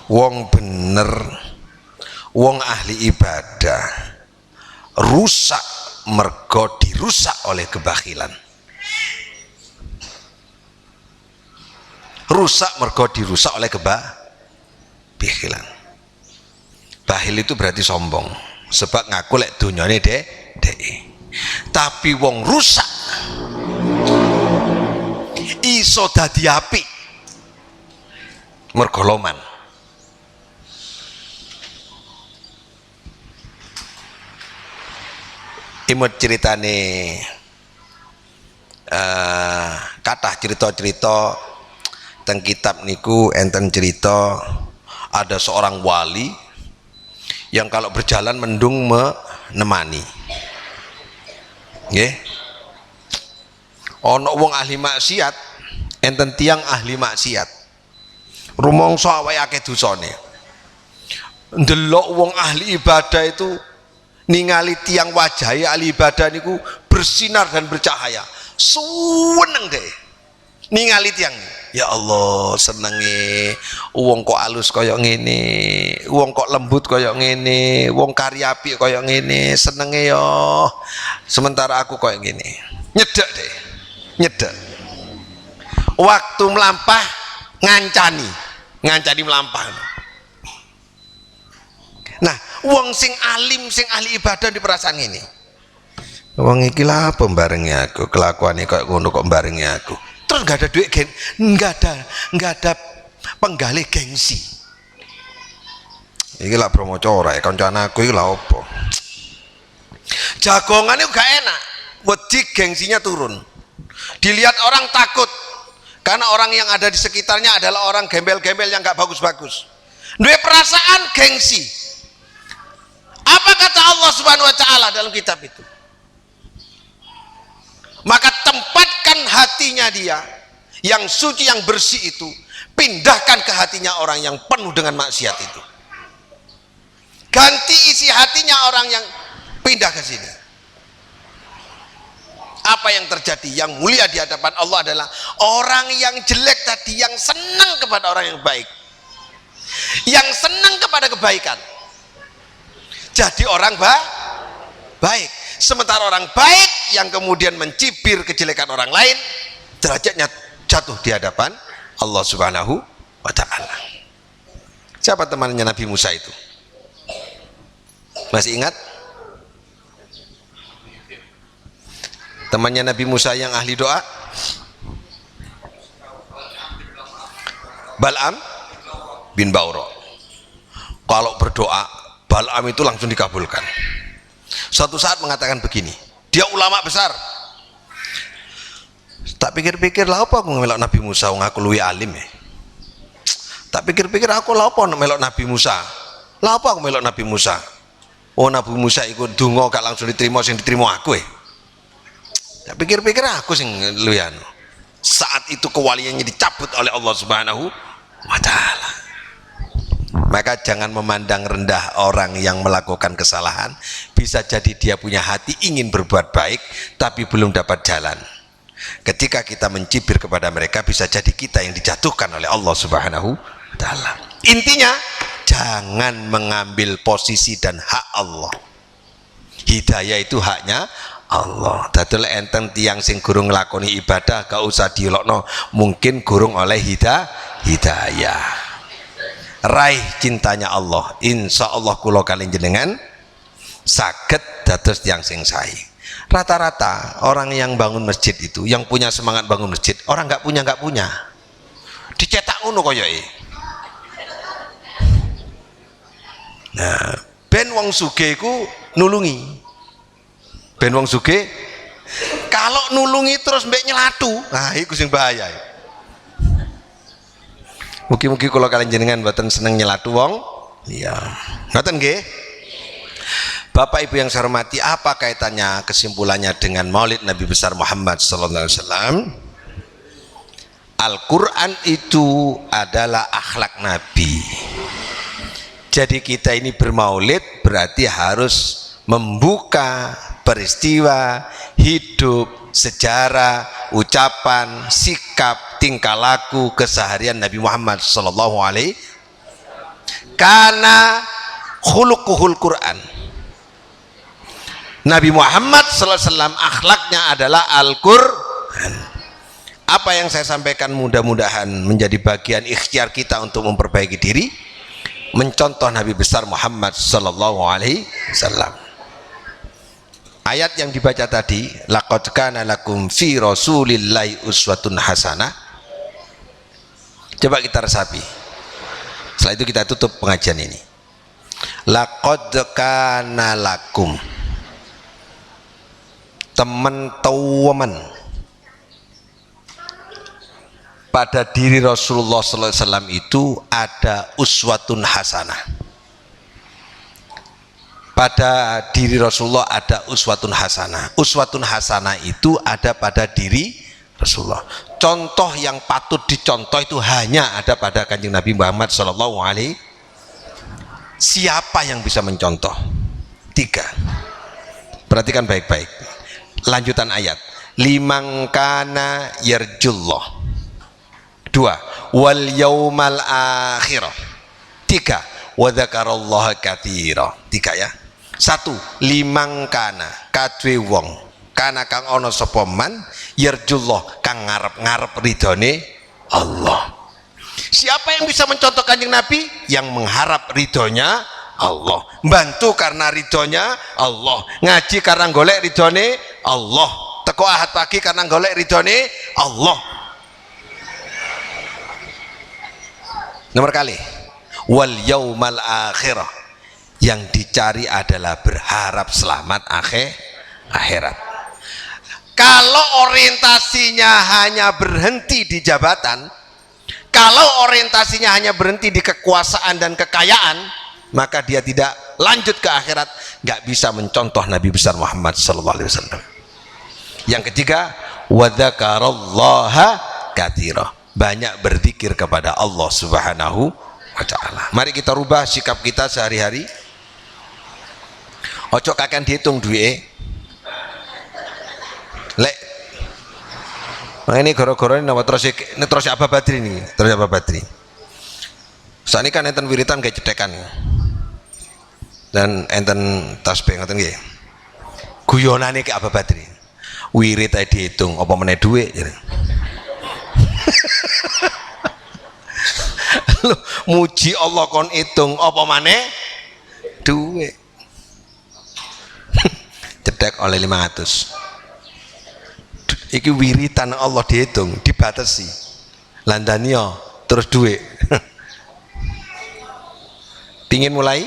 Speaker 4: wong bener, wong ahli ibadah rusak mergo dirusak oleh kebakilan. Rusak mergo dirusak oleh kebakilan. Bahil itu berarti sombong, sebab ngaku lek dunyane dek. Tapi wong rusak iso dadi apik mergo loman. Imut ceritane kathah cerita-cerita teng kitab niku enten cerita ada seorang wali yang kalau berjalan mendung menemani. Nggih. Ana wong ahli maksiat, enten tiang ahli maksiat. Rumangsa awake akeh dosane. Ndelok wong ahli ibadah itu ningali tiang wajahe ahli ibadah niku bersinar dan bercahaya. Seneng deh ningali tiang. Ya Allah, senenge wong kok alus kaya ngene, wong kok lembut kaya ngene, wong karya apik kaya ngene, senenge ya. Sementara aku kaya ngene. Nyedek deh. Nyedek. Waktu melampah ngancani melampah. Nah, wong sing alim, sing ahli ibadah di perasaan ini. Wong iki lah pembarengi aku, kelakuane kaya ngono kok mbarengi aku. Terus nggak ada duit, nggak ada penggalih gengsi. Iki lah promo cora ya, kancane aku iki lah opo. Jagongan itu gak enak, wedi gengsinya turun. Dilihat orang takut, karena orang yang ada di sekitarnya adalah orang gembel-gembel yang gak bagus-bagus. Duwe perasaan gengsi. Apa kata Allah Subhanahu wa taala dalam kitab itu? Maka tempatkan hatinya dia yang suci, yang bersih itu, pindahkan ke hatinya orang yang penuh dengan maksiat itu. Ganti isi hatinya orang yang pindah ke sini. Apa yang terjadi? Yang mulia di hadapan Allah adalah orang yang jelek tadi yang senang kepada orang yang baik, yang senang kepada kebaikan, jadi orang baik. Sementara orang baik yang kemudian mencibir kejelekan orang lain, derajatnya jatuh di hadapan Allah Subhanahu wa taala. Siapa temannya Nabi Musa itu? Masih ingat? Temannya Nabi Musa yang ahli doa? Bal'am bin Ba'ura. Kalau berdoa, Bal'am itu langsung dikabulkan. Suatu saat mengatakan begini, dia ulama besar. Tak pikir-pikir lah apa aku ngemelok Nabi Musa, aku luwi alim ya. Tak pikir-pikir aku lah apa ngemelok Nabi Musa. Lah apa aku melok Nabi Musa? Oh, Nabi Musa ikut donga gak langsung diterima, sing diterima aku ya. Ya, pikir-pikir aku sing luyano. Saat itu kewaliannya dicabut oleh Allah Subhanahu wa taala. Maka jangan memandang rendah orang yang melakukan kesalahan. Bisa jadi dia punya hati ingin berbuat baik tapi belum dapat jalan. Ketika kita mencibir kepada mereka, bisa jadi kita yang dijatuhkan oleh Allah Subhanahu wa taala. Intinya jangan mengambil posisi dan hak Allah. Hidayah itu haknya Allah. Dadul enten tiang sing gurung nglakoni ibadah gak usah dielokno, mungkin gurung oleh hidayah. Raih cintanya Allah. Insya Allah kula kalian jenengan saged dados tiang sing sae. Rata-rata orang yang bangun masjid itu, yang punya semangat bangun masjid, orang nggak punya dicetak ngono koyoke. Nah, ben wong sugih iku nulungi. Ben wong sugih kalau nulungi terus mbek nyelatu, nah iku sing bahaya. Mugi-mugi kula kalian jenengan mboten seneng nyelatu wong. Iya. Ngoten nggih? Bapak Ibu yang saya hormati, apa kaitannya kesimpulannya dengan Maulid Nabi besar Muhammad sallallahu alaihi wasallam? Al-Qur'an itu adalah akhlak Nabi. Jadi kita ini bermaulid berarti harus membuka peristiwa, hidup, sejarah, ucapan, sikap, tingkah laku, keseharian Nabi Muhammad sallallahu alaihi karena khuluquhul Qur'an. Nabi Muhammad sallallahu alaihi wasallam akhlaknya adalah Al-Qur'an. Apa yang saya sampaikan mudah-mudahan menjadi bagian ikhtiar kita untuk memperbaiki diri, mencontoh Nabi besar Muhammad sallallahu alaihi wasallam. Ayat yang dibaca tadi, laqad kana lakum fi rasulillahi uswatun hasanah. Coba kita resapi. Setelah itu kita tutup pengajian ini. Laqad kana lakum, teman-teman, pada diri Rasulullah sallallahu alaihi wasallam itu ada uswatun hasanah. Pada diri Rasulullah ada uswatun hasanah. Uswatun hasanah itu ada pada diri Rasulullah. Contoh yang patut dicontoh itu hanya ada pada Kanjeng Nabi Muhammad sallallahu alaihi. Siapa yang bisa mencontoh? 3. Perhatikan baik-baik. Lanjutan ayat. Liman kana yarjullah. 2. Wal yaumal akhirah. 3. Wa dzakarallaha katsira. 3 ya. 1. Liman kana kadwe wong kana kang ana sapa man yarjullah kang ngarep-ngarep ridhone Allah. Siapa yang bisa mencontoh Kanjeng Nabi? Yang mengharap ridhonya Allah, bantu karena ridhonya Allah, ngaji karena golek ridhone Allah, teko ahad pagi karena golek ridhone Allah. Nomor kali, wal yaumal akhirah, yang dicari adalah berharap selamat akhirat. Kalau orientasinya hanya berhenti di jabatan, kalau orientasinya hanya berhenti di kekuasaan dan kekayaan, maka dia tidak lanjut ke akhirat, nggak bisa mencontoh Nabi besar Muhammad sallallahu alaihi wasallam. Yang ketiga, wa dzakarallaha katsira, banyak berzikir kepada Allah Subhanahu wa taala. Mari kita rubah sikap kita sehari-hari. Ojo kakean dihitung duwe. Lek ini goro-goro ini terus apa badri nih, terus apa badri. Saat ini kan enten wiritan kayak cetekan dan enten tasbih ngoten nggih. Guyonane kayak apa badri. Wirit ae dihitung apa meneh dhuwit. Lu muji Allah kon hitung apa maneh dhuwit. Cetek oleh 500. Iki wiritan Allah dihitung, dibatasi. Landanio terus duit. Pingin mulai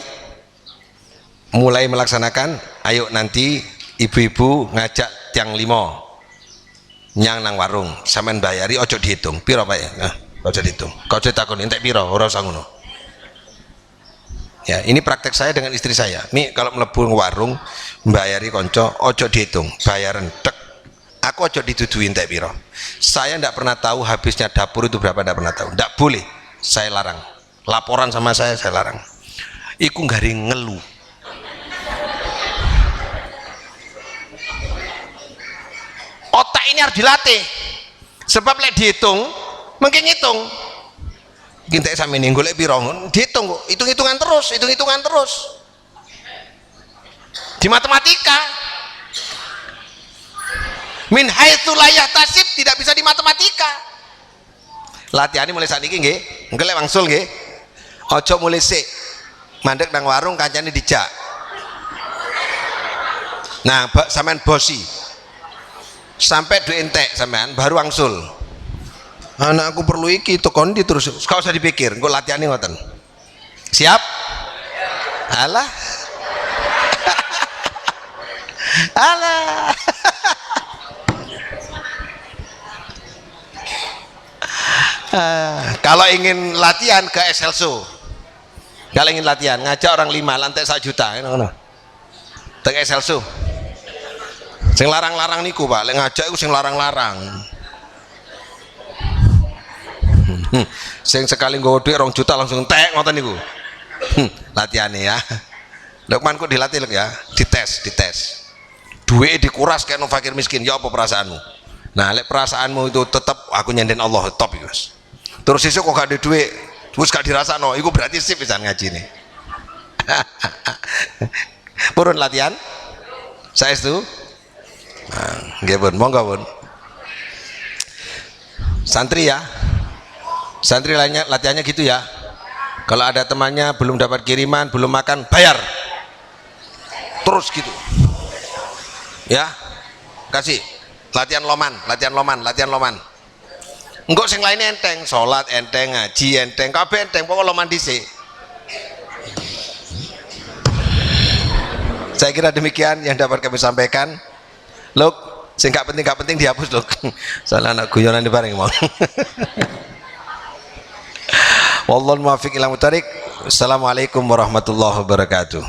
Speaker 4: melaksanakan, ayo nanti ibu-ibu ngajak tiang 5 nyang nang warung, sampean bayari ojo dihitung. Piro Pak ya? Nah, ojo dihitung. Kau takon entek piro, ora usah ngono. Ya, ini praktek saya dengan istri saya. Nih kalau mlebu warung bayari konco, ojo dihitung, bayaran tek. Aku aja dituduhin tak piro. Saya tidak pernah tahu habisnya dapur itu berapa, tidak pernah tahu. Tidak boleh, saya larang. Laporan sama saya larang. Iku garing ngeluh. Otak ini harus dilatih. Sebab lek dihitung, mungkin ngitung. Kita sampe ning golek piro, dihitung kok. Hitung-hitungan terus, hitung-hitungan terus. Di matematika. Min haitsu la yahtasib, tidak bisa di matematika. Latihane mulai saat ini nggih, engko lek wangsul nggih. Aja mulai sik. Mandek nang warung kancane dijak. Nah, sampean bosi. Sampai duit entek sampean baru wangsul. Anakku perlu iki tekon di terus. Kau usah dipikir, engko latihane ngoten. Siap? Alah. Alah. Kalau ingin latihan ke Excelso, kalau ingin latihan ngajak orang 5 lantai 1 juta, ke Excelso. Sing larang-larang niku Pak, lek ngajak iku sing larang-larang. Sing sekali nggowo dhuwit 2 juta langsung tek ngoten niku. Latihane ya. Lukman kok dilatih lho ya, dites. Duit dikuras kayak no fakir miskin, ya apa perasaanmu? Nah, lek perasaanmu itu tetap aku nyenden Allah top ya, Mas. Terus sesuk kok gak ada duit, terus gak dirasakno, iku berarti sip pisan ngaji nih. Purun latihan? Saestu? Nah, nggih pun, monggo pun. Santri ya. Santri lainnya latihannya gitu ya. Kalau ada temannya belum dapat kiriman, belum makan, bayar. Terus gitu. Ya. Kasih latihan loman. Enggak sing lainnya enteng, sholat enteng, ngaji enteng, kabeh enteng, pokok loman dhisik. Saya kira demikian yang dapat kami sampaikan. Luk, sing gak penting dihapus luk. Soalnya anak guyonan di bareng mau. Wallahu muwaffiq ila muthariq. Assalamualaikum warahmatullahi wabarakatuh.